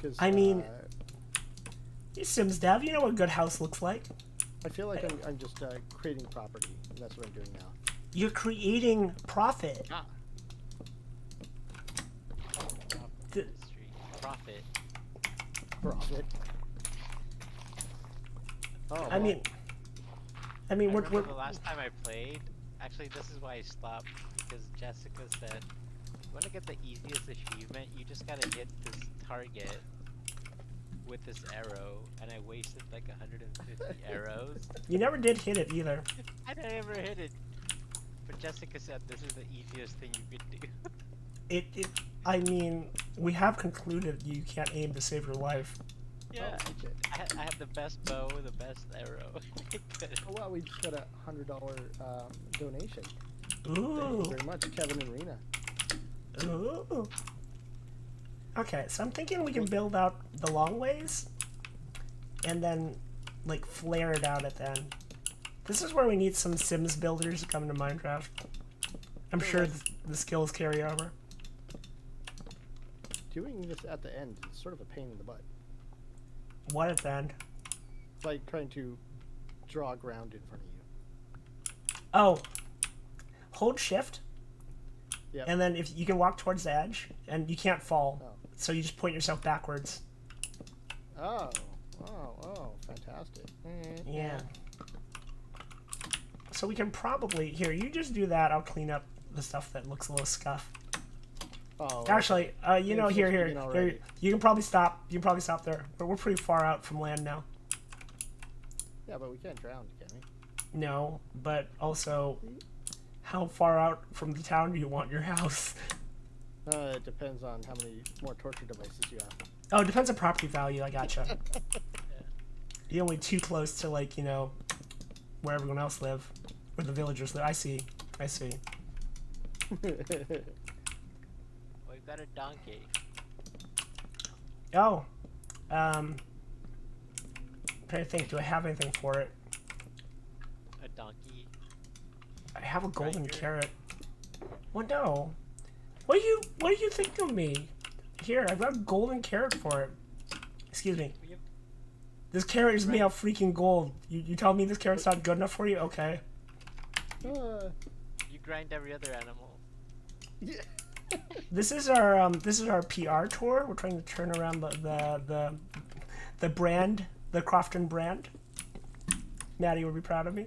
'Cause, I mean, you Sims dev, you know what a good house looks like. I feel like I'm just creating property, and that's what I'm doing now. You're creating profit. Ah. The- Profit. Profit. Oh, I mean, I we're remember the last time I played. Actually, this is why I stopped, because Jessica said, "You want to get the easiest achievement? You just gotta hit this target with this arrow." And I wasted like 150 arrows. you never did hit it either. I never hit it. But Jessica said this is the easiest thing you could do. I mean, we have concluded you can't aim to save your life. Yeah, Oh, okay. I have the best bow, the best arrow. I could. Oh wow, we just got a $100 donation. Thank Ooh. you very much, Kevin and Rena. Ooh. Okay, so I'm thinking we can build out the long ways, and then flare it out at the end. This is where we need some Sims builders to come into Minecraft. I'm sure the skills carry over. Doing this at the end is sort of a pain in the butt. What at the end? It's like trying to draw ground in front of you. Oh, hold shift, Yep. and then if you can walk towards the edge, and you can't fall, Oh. so you just point yourself backwards. Oh, fantastic. Yeah. So we can probably you just do that. I'll clean up the stuff that looks a little scuffed. Oh, Actually, you know, It's here, speaking already. you can probably stop. You can probably stop there, but we're pretty far out from land now. Yeah, but we can't drown, can we? No, but also, how far out from the town do you want your house? It depends on how many more torture devices you have. Oh, it depends on property value. I gotcha. You're only too close to where everyone else live, where the villagers live. I see. We've got a donkey. Oh, I'm trying to think. Do I have anything for it? A donkey. I have a golden here. carrot. Well, no. What do you think of me? Here, I've got a golden carrot for it. Excuse me. We have- This carrot is made out of freaking gold. You tell me this carrot's not good enough for you? Okay. You grind every other animal. Yeah. This is our PR tour. We're trying to turn around the brand, the Crofton brand. Maddie would be proud of me.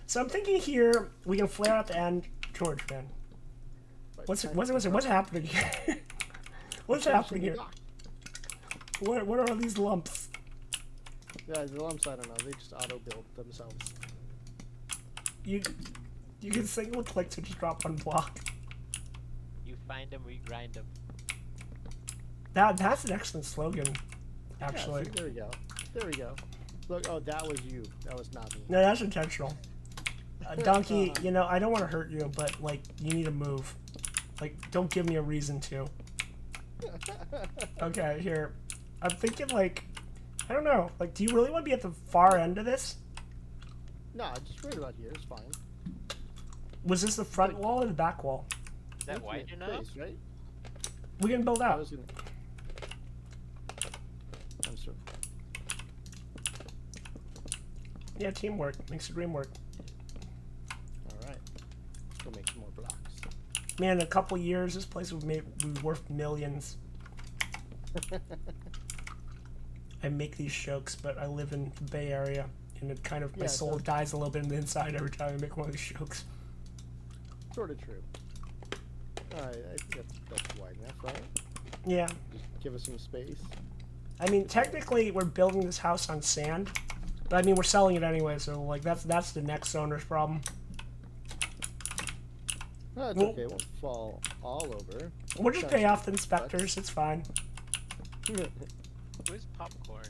So I'm thinking here we can flare out the end. George, man, what's happening here? What's happening here? What are all these lumps? Yeah, the lumps, I don't know. They just auto-build themselves. You can single click to just drop one block. You find them, we grind them. That's an excellent slogan, Yeah, actually. see, there we go. There we go. Look, oh, that was you. That was not me. No, that's intentional. Donkey, you know, I don't want to hurt you, but, like, you need to move. Like, don't give me a reason to. Okay, here. I'm thinking, like, I don't know. Like, do you really want to be at the far end of this? No, just right about here. It's fine. Was this the front wall or the back wall? Is that wide Infinite enough? space, right? We can build I out. was gonna... I'm sorry. Yeah, teamwork makes the dream work. Alright. Let's go make some more blocks. Man, in a couple years, this place would be worth millions. I make these jokes, but I live in the Bay Area, and it kind of my Yeah, soul so- dies a little bit in the inside every time I make one of these jokes. Sort of true. Alright, I think that's wide enough, right? Yeah, Just give us some space. I mean, technically, we're building this house on sand, but I mean, we're selling it anyway, so like that's the next owner's problem. Oh, it's Well- okay. It won't fall all over. We'll just pay off the inspectors. It's fine. Who's popcorn?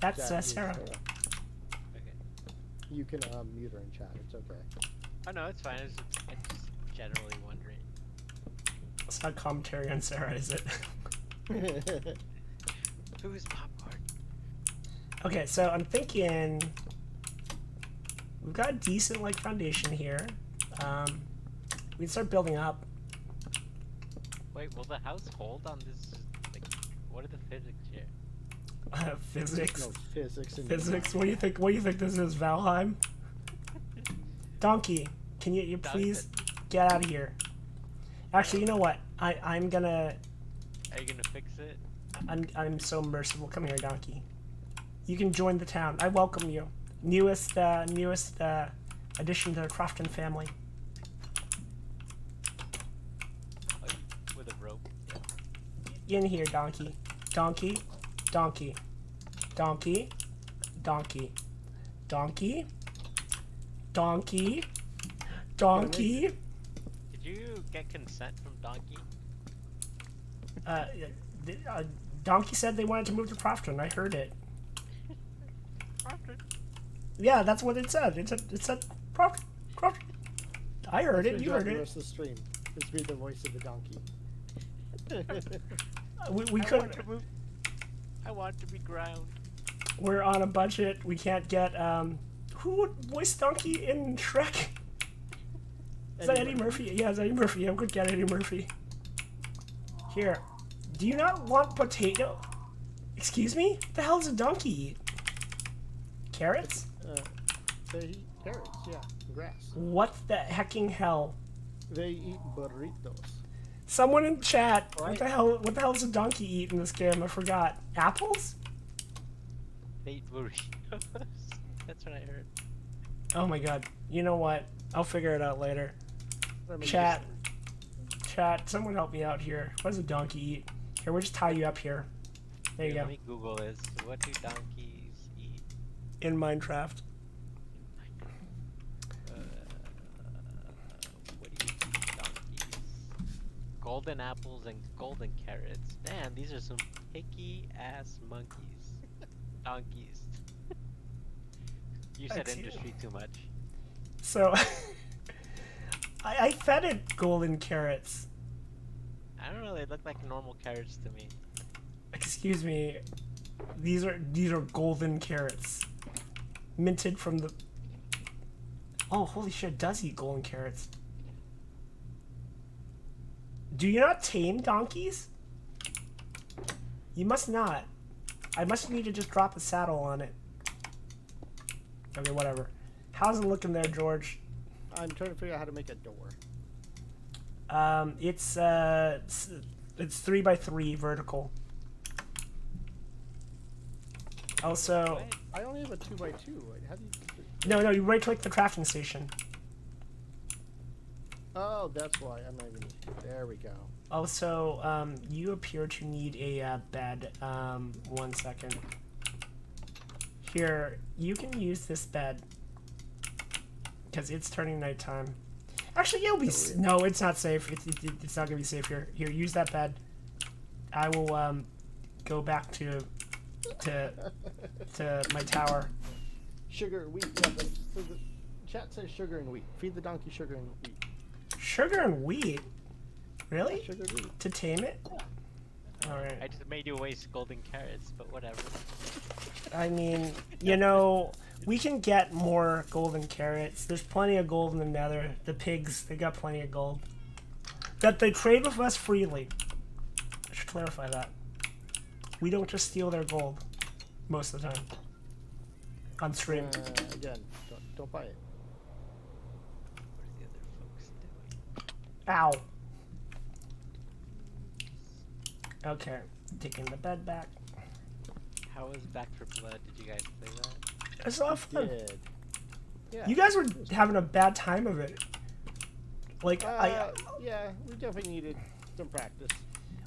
That's Chat is Sarah. Okay. You can mute her in chat. It's okay. Oh no, it's fine. I'm just generally wondering. It's not commentary on Sarah, is it? Who's popcorn? Okay, so I'm thinking we've got a decent like foundation here. We can start building up. Wait, will the house hold on this? Like, what are the physics here? Physics. No physics. In Physics. What do you think? What do you think this is, Valheim? Donkey, can you please get out of here? Actually, you know what? I'm gonna. Are you gonna fix it? I'm so merciful. Come here, Donkey. You can join the town. I welcome you. Newest addition to the Crofton family. Oh, with a rope. In here, Donkey. Donkey. Donkey. Donkey. Donkey. Donkey. Donkey. Donkey. Did you get consent from Donkey? Donkey said they wanted to move to Crofton. I heard it. Crofton. Yeah, that's what it said. It said Crofton. Crofton. I heard it. You heard The it. rest of the stream. Just be the voice of the donkey. We couldn't. I want to be ground. We're on a budget. We can't get who would voice Donkey in Shrek? Is that Eddie Murphy? Yeah, it's Eddie Murphy. I'm gonna get Eddie Murphy. Here. Do you not want potato? Excuse me? What the hell does a donkey eat? Carrots? They eat carrots, yeah, grass. What the hecking hell? They eat burritos. Someone in chat. What? What the hell does a donkey eat in this game? I forgot. Apples? They eat burritos. That's what I heard. Oh my god. You know what? I'll figure it out later. I mean, Chat. Chat, someone help me out here. What does a donkey eat? Here, we'll just tie you up here. There you Let go. me Google this. What do donkeys eat? In Minecraft. What do you eat, donkeys? Golden apples and golden carrots. Man, these are some picky ass monkeys. Donkeys. You said Thanks, you. industry too much. So, I fed it golden carrots. I don't know, they look like normal carrots to me. Excuse me. These are golden carrots. Minted from the... Oh, holy shit, it does eat golden carrots. Do you not tame donkeys? You must not. I must need to just drop a saddle on it. Okay, whatever. How's it looking there, George? I'm trying to figure out how to make a door. It's 3x3 vertical. Also, What? I only have a 2x2. How do you... no, you right click the crafting station. Oh, that's why. I'm not even... There we go. Also, you appear to need a bed. 1 second. Here, you can use this bed because it's turning nighttime. Actually, you'll be. No, it's not safe. It's not gonna be safe here. Here, use that bed. I will go back to my tower. Sugar, wheat. Yeah, the chat says sugar and wheat. Feed the donkey sugar and wheat. Sugar and wheat. Really? Sugar and wheat. To tame it? All right. I just made you waste golden carrots, but whatever. I mean, you know, we can get more golden carrots. There's plenty of gold in the Nether. The pigs, they got plenty of gold. That they trade with us freely. I should clarify that. We don't just steal their gold most of the time. On stream. Again, don't buy it. What are the other folks doing? Ow. Okay, taking the bed back. How was Back for Blood? Did you guys play that? It was a lot of fun. Did. Yeah. You guys were having a bad time of it. Like, yeah, we definitely needed some practice.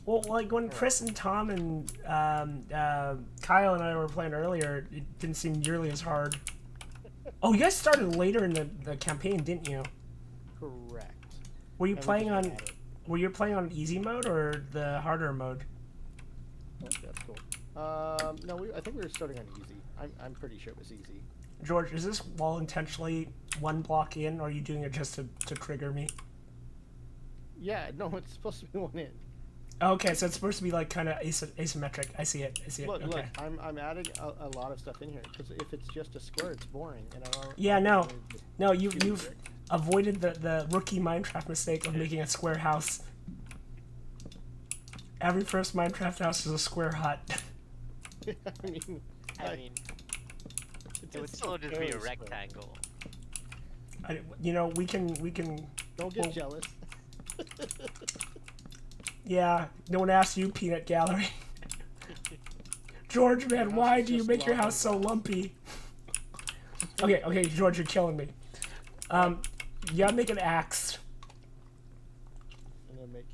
well, like when Chris and Tom and Kyle and I were playing earlier, it didn't seem nearly as hard. Oh, you guys started later in the campaign, didn't you? Correct. Were you And we playing just on? got it. Were you playing on easy mode or the harder mode? Oh, that's cool. No, I think we were starting on easy. I'm pretty sure it was easy. George, is this wall intentionally one block in, or are you doing it just to trigger me? Yeah, no, it's supposed to be one in. Okay, so it's supposed to be like kind of asymmetric. I see it. I see it. Look, Okay. look, I'm adding a lot of stuff in here because if it's just a square, it's boring. And I don't. Yeah, no. No, Excuse me, you've avoided the rookie Minecraft mistake of making a square house. Every first Minecraft house is a square hut. I mean, I mean, it would still just be a rectangle. You know, we can. Don't get well, jealous. Yeah, no one asked you, Peanut Gallery. George, man, why do you make your house so lumpy? Okay, George, you're killing me. You gotta make an axe. I'm gonna make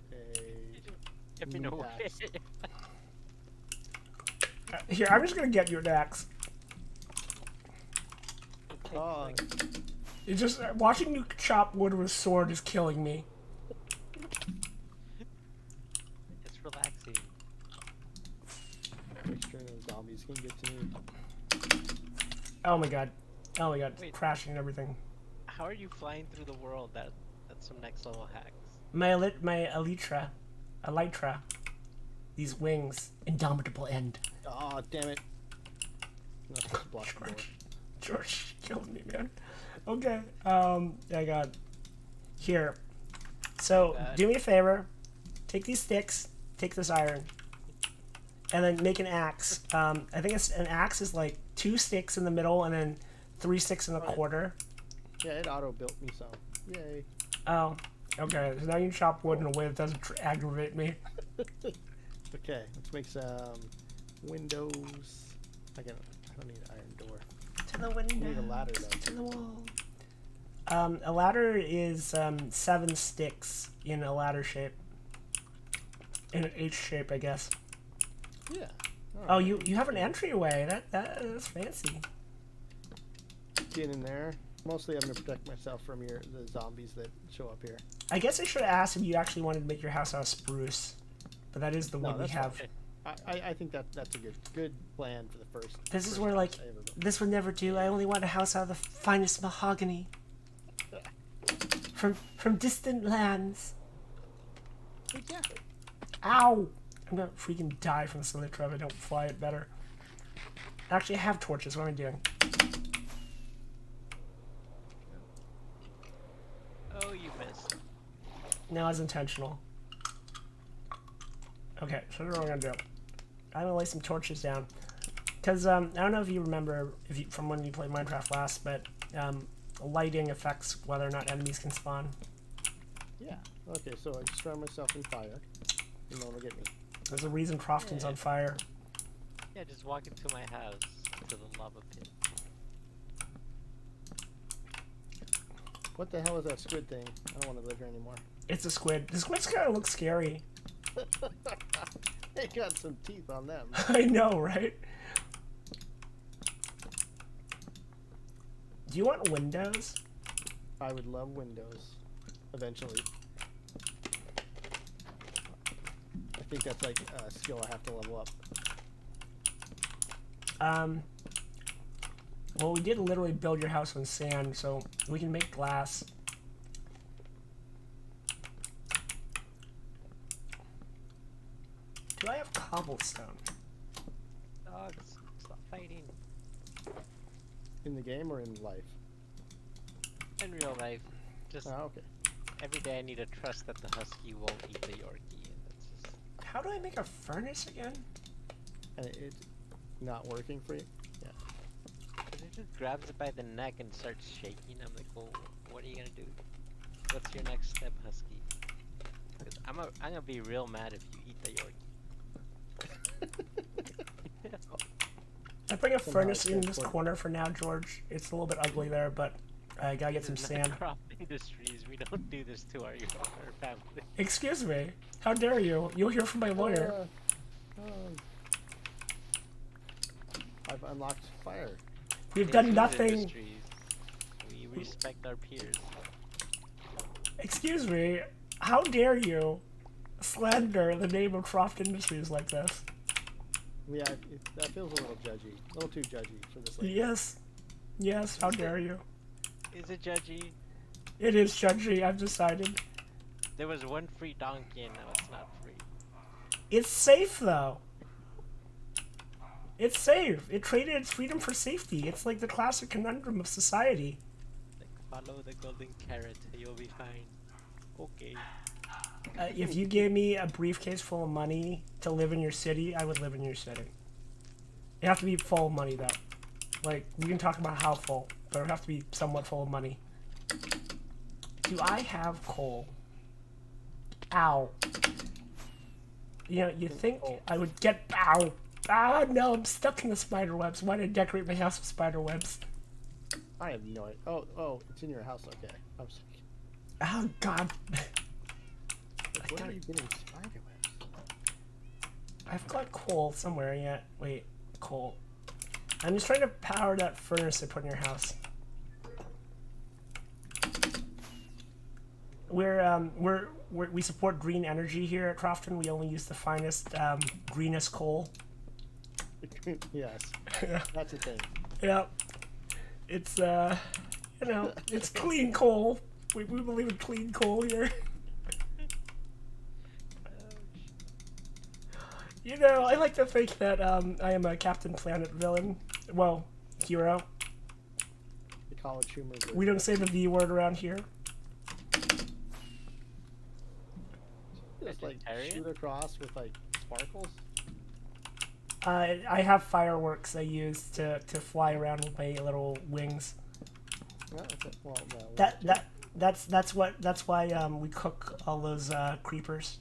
If you know meat what. axe. Here, I'm just gonna get you an axe. Oh, It's just watching you chop wood with a sword is killing me. It's relaxing. make sure no zombies can get to me. Oh my god, Wait. crashing and everything. How are you flying through the world? That's some next level hacks. My elytra, these wings, indomitable end. Oh, damn it. No, it's blocked the door. George killed me, man. Okay, I got here. So do me a favor, take these sticks, take this iron, and then make an axe. I think an axe is like 2 sticks in the middle and then 3 sticks in the quarter. Yeah, it auto built me some. Yay. Oh, okay. So now you can chop wood in a way that doesn't aggravate me. Okay, let's make some windows. I don't need an iron door. To the window. I need a ladder though. To the wall. A ladder is 7 sticks in a ladder shape. In an H shape, I guess. Yeah. Oh, you have an entryway. That's fancy. Get in there. Mostly I'm gonna protect myself from the zombies that show up here. I guess I should have asked if you actually wanted to make your house out of spruce, but that is the No, wood we that's have. fine. I think that's a good plan for the first. This is first where house like I ever built. this would never do. I only want a house out of the finest mahogany from distant lands. Exactly. Ow! I'm gonna freaking die from this elytra if I don't fly it better. Actually, I have torches. What am I doing? Oh, you missed. No, it's intentional. Okay, so what am I gonna do? I'm gonna lay some torches down. Because, I don't know if you remember from when you played Minecraft last, but lighting affects whether or not enemies can spawn. Yeah. Okay, so I destroy myself in fire. And no one will get me. There's a reason Crofton's on fire. Yeah, just walk into my house, to the lava pit. What the hell is that squid thing? I don't want to live here anymore. It's a squid. The squids kind of look scary. They got some teeth on them. I know, right? Do you want windows? I would love windows. eventually. I think that's like a skill I have to level up. Well, we did literally build your house on sand, so we can make glass. Do I have cobblestone? Dogs, stop fighting. In the game or in life? In real life, just Oh, okay. every day I need to trust that the husky won't eat the Yorkie. And that's just... How do I make a furnace again? And it's not working for you? Yeah. But it just grabs it by the neck and starts shaking. I'm like, well, what are you gonna do? What's your next step, husky? 'Cause I'm gonna be real mad if you eat the Yorkie. I bring a Somehow furnace it in can't this work. corner for now, George. It's a little bit ugly there, but I gotta get some This is not sand. Crop Industries. We don't do this to our family. Excuse me. How dare you? You'll hear from my lawyer. I've unlocked fire. We've In done food nothing. industries, we respect our peers. Excuse me. How dare you slander the name of Crofton Industries like this? Yeah, that feels a little judgy. A little too judgy for this lady. Yes. Yes, how dare you? Is it judgy? It is judgy, I've decided. There was one free donkey and now it's not free. It's safe, though. It's safe. It traded its freedom for safety. It's like the classic conundrum of society. Like, follow the golden carrot, you'll be fine. Okay. If you gave me a briefcase full of money to live in your city, I would live in your city. It have to be full of money, though. Like, we can talk about how full, but it would have to be somewhat full of money. Do I have coal? Ow. You know, you think I would get... Ow. Ah, no, I'm stuck in the spider webs. Why did I decorate my house with spider webs? I have no idea. Oh, it's in your house. Okay. I was like, Oh, God. what are you getting spider webs? I've got coal somewhere yet. Wait, coal. I'm just trying to power that furnace I put in your house. We support green energy here at Crofton. We only use the finest, greenest coal. Yes, that's a thing. Yeah. It's, you know, it's clean coal. We believe in clean coal here. You know, I like to think that I am a Captain Planet villain. Well, hero. The college humor. We don't say the V word around here. Just like Vegetarian? shoot across with like sparkles. I have fireworks I use to fly around with my little wings. No, okay. Well, no. That's why we cook all those creepers.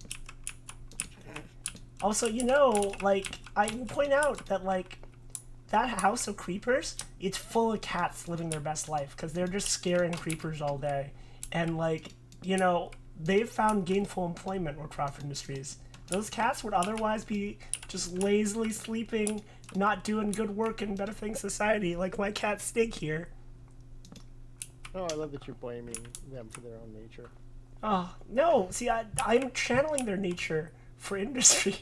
Also, you know, like, I will point out that, like, that house of creepers, it's full of cats living their best life, because they're just scaring creepers all day. And, like, you know, they've found gainful employment with Crofton Industries. Those cats would otherwise be just lazily sleeping, not doing good work and benefiting society, like my cat Stig here. Oh, I love that you're blaming them for their own nature. Oh, no, see, I'm channeling their nature for industry.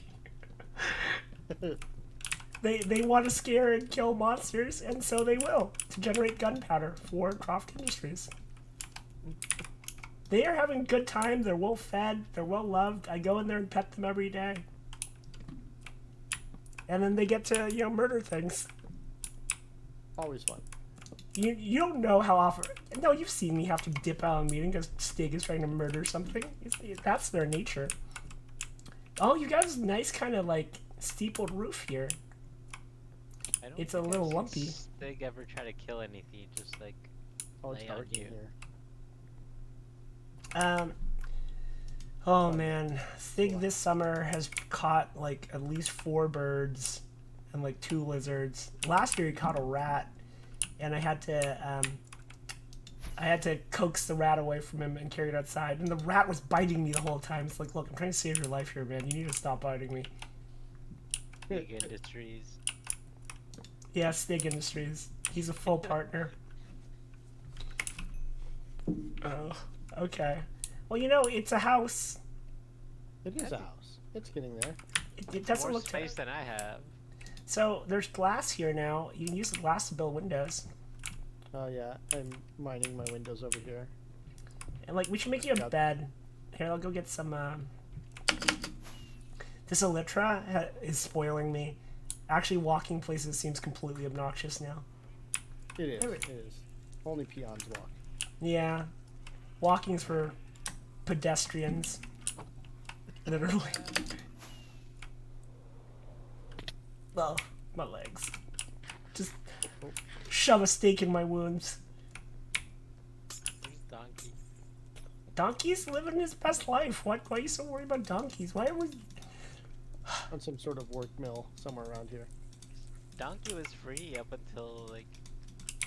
They want to scare and kill monsters, and so they will, to generate gunpowder for Crofton Industries. They are having a good time, they're well fed, they're well loved. I go in there and pet them every day. And then they get to, you know, murder things. Always fun. You don't know how often... No, you've seen me have to dip out of a meeting because Stig is trying to murder something. That's their nature. Oh, you got this nice kind of, like, steepled roof here. I don't It's a think little I've seen lumpy. Stig ever try to kill anything, just like Oh, it's lay on dark in you. here. Oh man, Stig this summer has caught like at least 4 birds and like 2 lizards. Last year he caught a rat, and I had to coax the rat away from him and carry it outside. And the rat was biting me the whole time. It's like, look, I'm trying to save your life here, man. You need to stop biting me. Big industries. Yeah, Stig Industries. He's a full partner. Oh, okay. Well, you know, it's a house. It is a house. It's getting there. It doesn't More look space than I have. So there's glass here now. You can use the glass to build windows. Oh yeah, I'm mining my windows over here. And like, we should make you a Yep. bed. Here, I'll go get some. This elytra is spoiling me. Actually, walking places seems completely obnoxious now. It is. There It is. Only peons walk. Yeah, walking's for pedestrians. Literally. Oh, my legs. Just shove a stake in my wounds. Where's Donkey? Donkey's living his best life. Why are you so worried about donkeys? Why are we... On some sort of work mill somewhere around here. Donkey was free up until like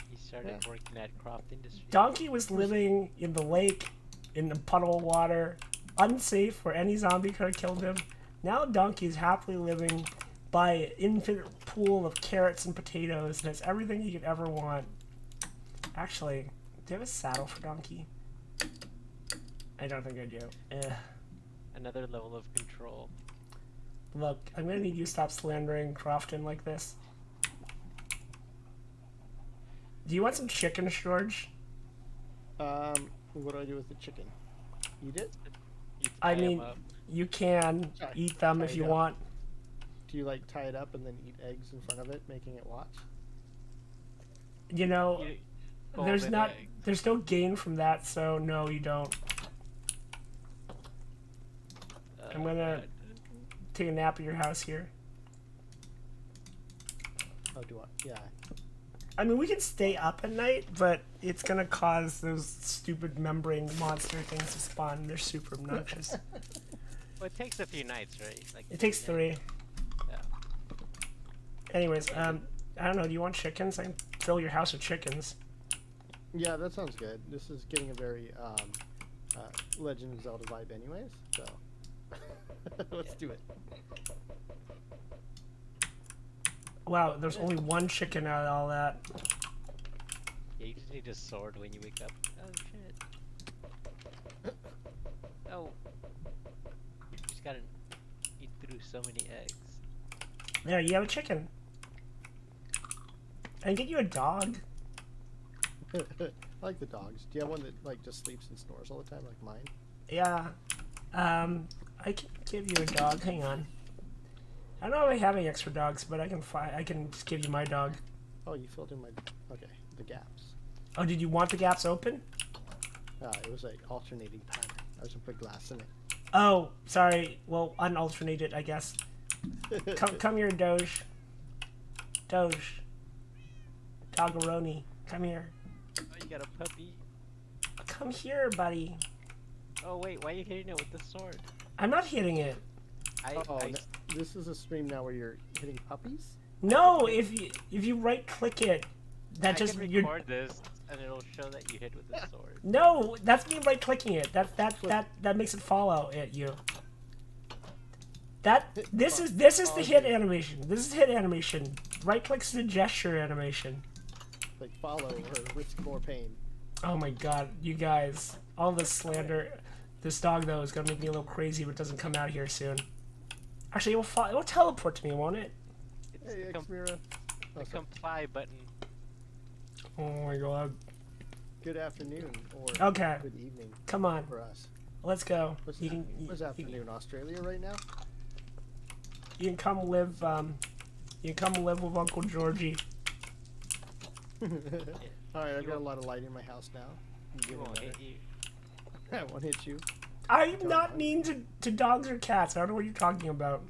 he started working at Crofton Industries. Donkey was living in the lake, in a puddle of water, unsafe where any zombie could have killed him. Now Donkey's happily living by an infinite pool of carrots and potatoes and has everything you could ever want. Actually, do you have a saddle for Donkey? I don't think I do. Another level of control. Look, I'm gonna need you to stop slandering Crofton like this. Do you want some chicken, George? What do I do with the chicken? Eat it? You I tie 'em mean, up. you can Sorry. eat them if Tie you it up. want. Do you like tie it up and then eat eggs in front of it, making it watch? You know, You- there's golden not, egg. there's no gain from that, so no, you don't. I'm gonna God. take a nap at your house here. Oh, do I? Yeah. I mean, we can stay up at night, but it's gonna cause those stupid membrane monster things to spawn. They're super obnoxious. Well, it takes a few nights, right? Like It takes 3. Yeah. Anyways, I don't know. Do you want chickens? I can fill your house with chickens. Yeah, that sounds good. This is getting a very Legend of Zelda vibe, anyways. So let's do it. Wow, there's only 1 chicken out of all that. Yeah, you just need a sword when you wake up. Oh shit. Oh. You just gotta eat through so many eggs. There, you have a chicken. I can get you a dog. I like the dogs. Do you have one that like just sleeps and snores all the time, like mine? Yeah. I can give you a dog. Hang on. I don't know if I have any extra dogs, but I can just give you my dog. Oh, you filled in my the gaps. Oh, did you want the gaps open? It was like alternating pattern. I was gonna put glass in it. Oh, sorry. Well, unalternated, I guess. Come here, Doge. Doge. Doggeroni. Come here. Oh, you got a puppy. Come here, buddy. Oh wait, why are you hitting it with the sword? I'm not hitting it. This is a stream now where you're hitting puppies? No, if you right click it, I can record this and it'll show that you hit with the sword. No, that's me right clicking it. That makes it follow at you. This is the hit animation. This is hit animation. Right click's the gesture animation. Like follow or risk more pain. Oh my god, you guys. All this slander. This dog, though, is going to make me a little crazy if it doesn't come out here soon. Actually, it will teleport to me, won't it? It's Hey, the, Xmira. the comply button. Oh my god. Good afternoon or Okay. good evening Come on. for us. Let's go. What's You can, afternoon? Australia right now? you can come live, you can come live with Uncle Georgie. Alright, I've got a lot of light in my house now. He won't hit you. I won't hit you. I'm not mean to dogs or cats. I don't know what you're talking about.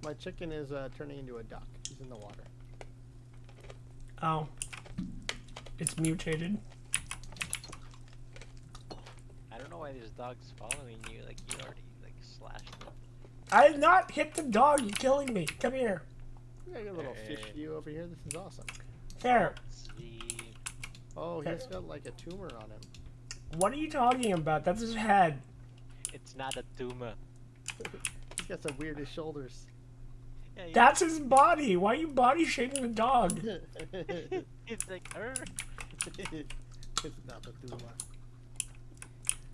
My chicken is turning into a duck. He's in the water. Oh. It's mutated. I don't know why there's dogs following you. Like you already like slashed them. I did not hit the dog. You're killing me. Come here. I got a little fish Hey. view over here. This is awesome. There. Sweet. Oh, he's got like a tumor on him. What are you talking about? That's his head. It's not a tumor. He's got some weirdest shoulders. Yeah, That's his body. Why are you body shaming the dog? it's like It's not a tumor.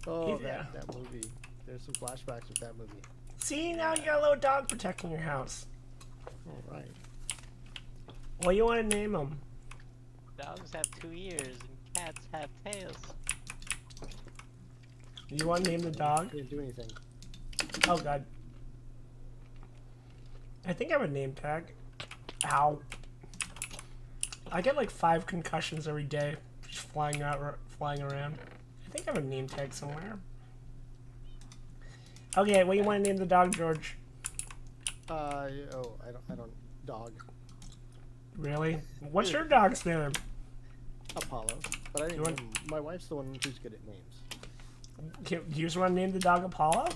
Oh, Yeah. that movie. There's some flashbacks with that movie. See, now you got a little dog protecting your house. All right. What do you want to name him? Dogs have 2 ears and cats have tails. You want to name the dog? Didn't do anything. Oh god. I think I have a name tag. Ow. I get like 5 concussions every day just flying around. I think I have a name tag somewhere. Okay, what do you want to name the dog, George? I don't. Dog. Really? What's your dog's name? Apollo. But I didn't. You want- name him. My wife's the one who's good at names. Do you just want to name the dog Apollo?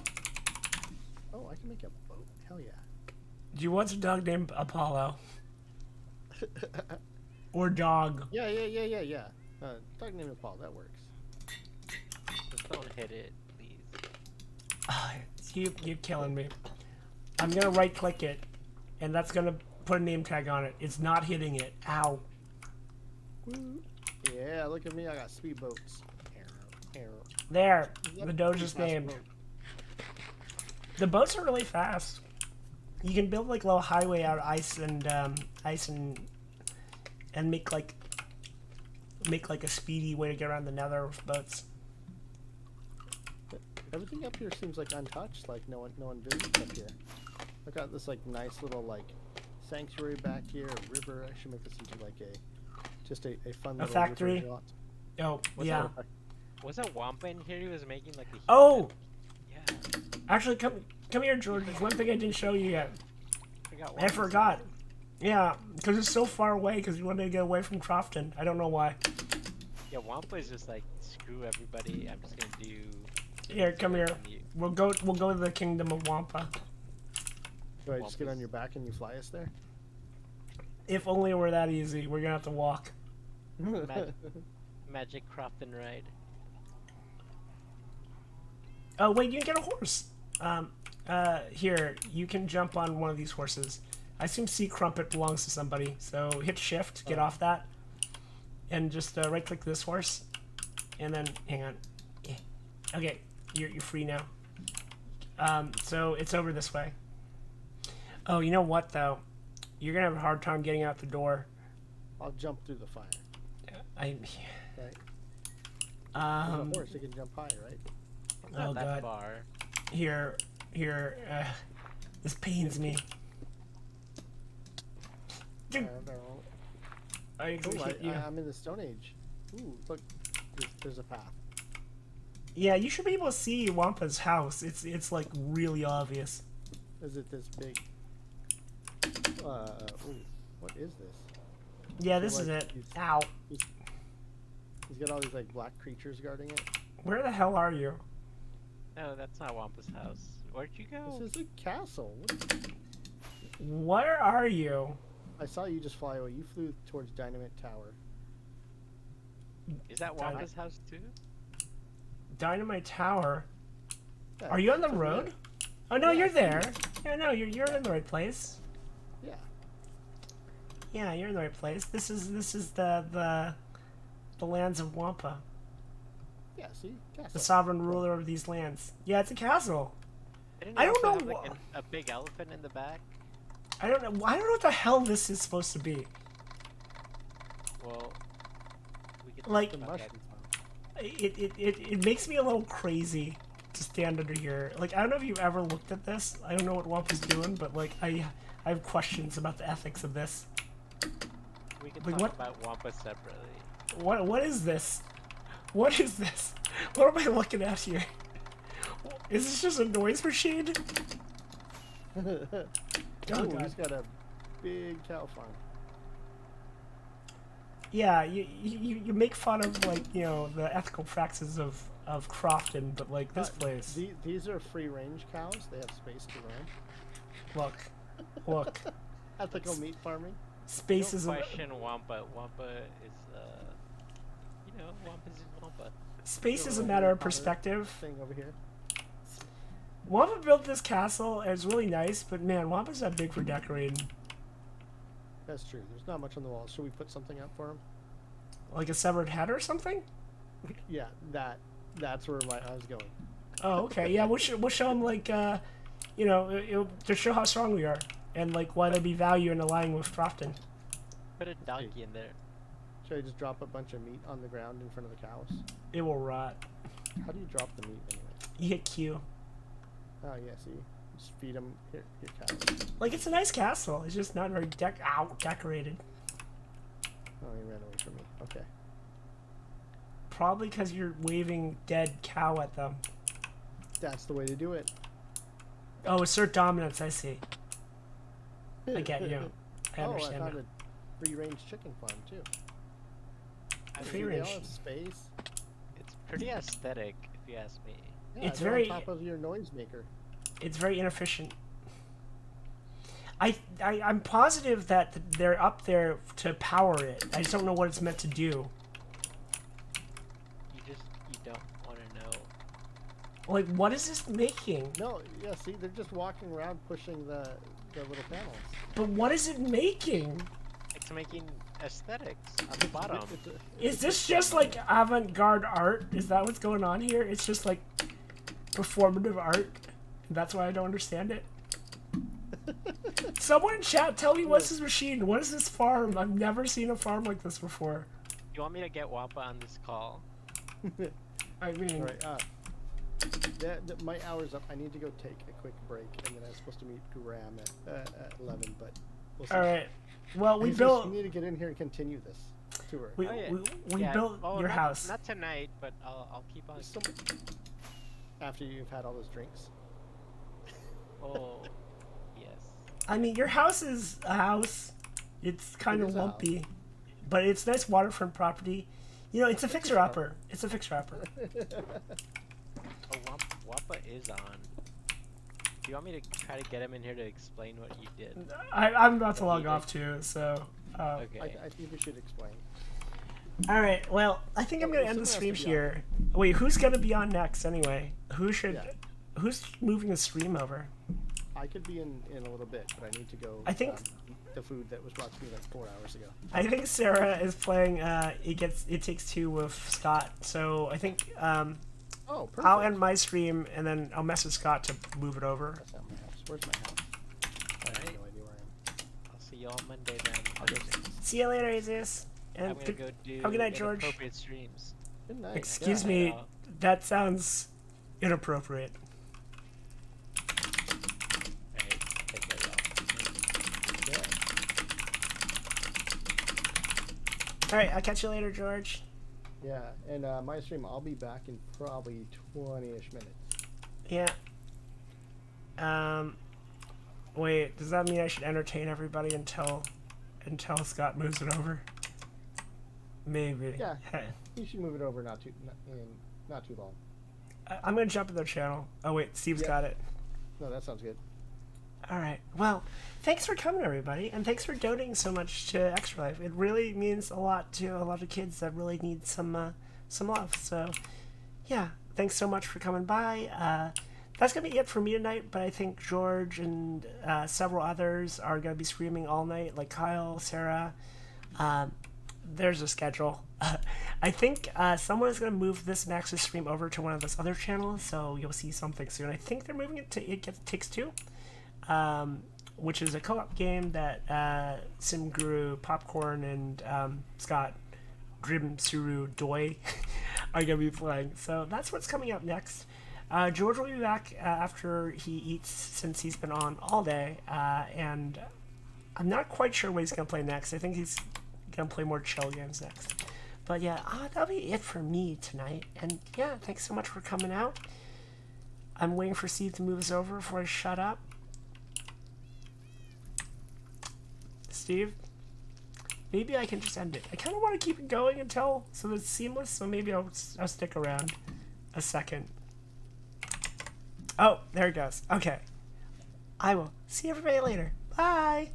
Oh, I can make a boat. Hell yeah. Do you want a dog named Apollo? Or dog? Yeah. Dog named Apollo. That works. Just don't hit it, please. You're killing me. I'm gonna right click it, and that's gonna put a name tag on it. It's not hitting it. Ow. Woo. Yeah, look at me. I got speedboats. Arrow. There. Yep, The pretty Doge is fast named. boat. The boats are really fast. You can build like a little highway out of ice and make like a speedy way to get around the Nether with boats. Everything up here seems like untouched. Like no one visits up here. I've got this like nice little like sanctuary back here, a river. I should make this into like a fun little factory? river yacht. Oh, Was yeah. Was that Wampa in here? He was making like a. Oh! Yeah. Actually, come here, George. There's one thing I didn't show you yet. I Wampa's forgot. in Yeah, because it's so far away because we wanted to get away from Crofton. I don't know why. there. Yeah, Wampa is just like screw everybody. I'm just gonna do. Here, come here. You. We'll go to the kingdom of Wampa. Do I just get on your back and you fly us there? If only it were that easy. We're gonna have to walk. Magic Crofton ride. Oh wait, you can get a horse. Here, you can jump on one of these horses. I assume Sea Crumpet belongs to somebody, so hit shift, get off that, and just right click this horse, and then hang on. Yeah. Okay, you're free now. So it's over this way. Oh, you know what though? You're gonna have a hard time getting out the door. I'll jump through the fire. I. Right. There's a Um. horse that can jump high, right? Not Oh that god. far. Here. This pains me. Dude, No. I Oh, hit you. I'm in the Stone Age. Ooh, look. There's a path. Yeah, you should be able to see Wampa's house. It's like really obvious. Is it this big? Ooh, what is this? Yeah, So, this is like, it. he's- Ow. He's got all these like black creatures guarding it. Where the hell are you? No, that's not Wampa's house. Where'd you go? This is a castle. Where are you? I saw you just fly away. You flew towards Dynamite Tower. Is that Wampa's house too? Dynamite Tower. Yeah, Are you on the it's over road? there. Oh no, Yeah, you're I see there. it. Yeah, no, you're in the right place. Yeah. Yeah, you're in the right place. This is the lands of Wampa, Yeah. See, castle. the sovereign ruler of these lands. Yeah, it's a castle. Didn't I you don't also know have, like, wha- a big elephant in the back. I don't know. I don't know what the hell this is supposed to be. Well, we could Like- The okay. mushroom farm. It makes me a little crazy to stand under here. Like, I don't know if you've ever looked at this. I don't know what Wampa's doing, but like I have questions about the ethics of this. We could Like, talk what- about Wampa separately. What is this? What is this? What am I looking at here? Is this just a noise machine? Ooh, God. he's got a big cow farm. Yeah, you make fun of like the ethical practices of Crofton, but like this place. These are free range cows. They have space to roam. Look, Ethical meat farming. space Don't is question Wampa. Wampa is, Wampa's Wampa. space is a Little matter of Harry Potter perspective. Thing over here. Wampa built this castle, and it's really nice, but man, Wampa's not big for decorating. That's true. There's not much on the walls. Should we put something up for him? Like a severed head or something? Yeah, that. That's where I was going. Oh, okay. Yeah, we'll show them like, you know, to show how strong we are and like why there'd be value in aligning with Crofton. Put a donkey in there. Should I just drop a bunch of meat on the ground in front of the cows? It will rot. How do you drop the meat anyway? You hit Q. Oh yeah, see, just feed them here cows. Like it's a nice castle. It's just not very decorated. Oh, he ran away from me. Okay. Probably because you're waving dead cow at them. That's the way to do it. Oh, assert dominance. I see. I get you. I Oh, I understand found now. a free-range chicken farm too. I Free mean, They range. all have space. it's pretty aesthetic, if you ask me. Yeah, It's they're very- on top of your noisemaker. It's very inefficient. I'm positive that they're up there to power it. I just don't know what it's meant to do. You don't want to know. Like, what is this making? No, yeah, see, they're just walking around pushing the little panels. But what is it making? It's making aesthetics on the bottom. Is this just like avant-garde art? Is that what's going on here? It's just like performative art. That's why I don't understand it. Someone in chat, tell me what's this machine? What is this farm? I've never seen a farm like this before. You want me to get Wappa on this call? I mean, All right, my hour's up. I need to go take a quick break, and then I'm supposed to meet Graham at 11. But we'll see. all right. Well, we You built need to get in here and continue this tour. we, Oh, yeah. we Yeah, built oh, your not, house. Not tonight, but I'll keep on. After you've had all those drinks. Oh, yes. I mean, your house is a house. It's kind It of is a house. lumpy, but it's nice waterfront property. You know, it's a fixer-upper. It's a fixer-upper. Oh, Wappa is on. Do you want me to try to get him in here to explain what you did? I'm about to log off too, so. Okay. I think we should explain. All right. Well, I think I'm Oh, gonna end the someone stream has to be on. here. Wait, who's gonna be on next anyway? Who should? Yeah. Who's moving the stream over? I could be in a little bit, but I need to go. I think- eat the food that was brought to me like 4 hours ago. I think Sarah is playing. It takes two with Scott. So I think Oh, perfect. I'll end my stream and then I'll message Scott to move it over. That's not my house. Where's my house? I have Alright. no idea where I am. I'll see you all Monday then. I'll go See you later, Aziz. And I'm gonna go do have a good night, George. inappropriate streams. Good night. Excuse Yeah, I me. know. That sounds inappropriate. Alright, take care, y'all. Yeah. All right. I'll catch you later, George. Yeah, and my stream, I'll be back in probably 20-ish minutes. Yeah. Wait, does that mean I should entertain everybody until Scott moves it over? Maybe. Yeah. You should move it over not too long. I'm gonna jump in their channel. Oh wait, Steve's Yeah. got it. No, that sounds good. All right. Well, thanks for coming, everybody, and thanks for donating so much to Extra Life. It really means a lot to a lot of kids that really need some love. So, yeah, thanks so much for coming by. That's gonna be it for me tonight. But I think George and several others are gonna be streaming all night, like Kyle, Sarah. There's a schedule. I think someone is going to move this Maxis stream over to one of those other channels, so you'll see something soon. I think they're moving it to Takes Two, which is a co-op game that SimGuru, Popcorn, and Scott Grim Suru Doi are going to be playing. So that's what's coming up next. George will be back after he eats, since he's been on all day, and I'm not quite sure what he's going to play next. I think he's gonna play more chill games next. But yeah, that'll be it for me tonight. And yeah, thanks so much for coming out. I'm waiting for Steve to move us over before I shut up. Steve, maybe I can just end it. I kind of want to keep it going until so that it's seamless. So maybe I'll stick around a second. Oh, there it goes. Okay, I will see everybody later. Bye.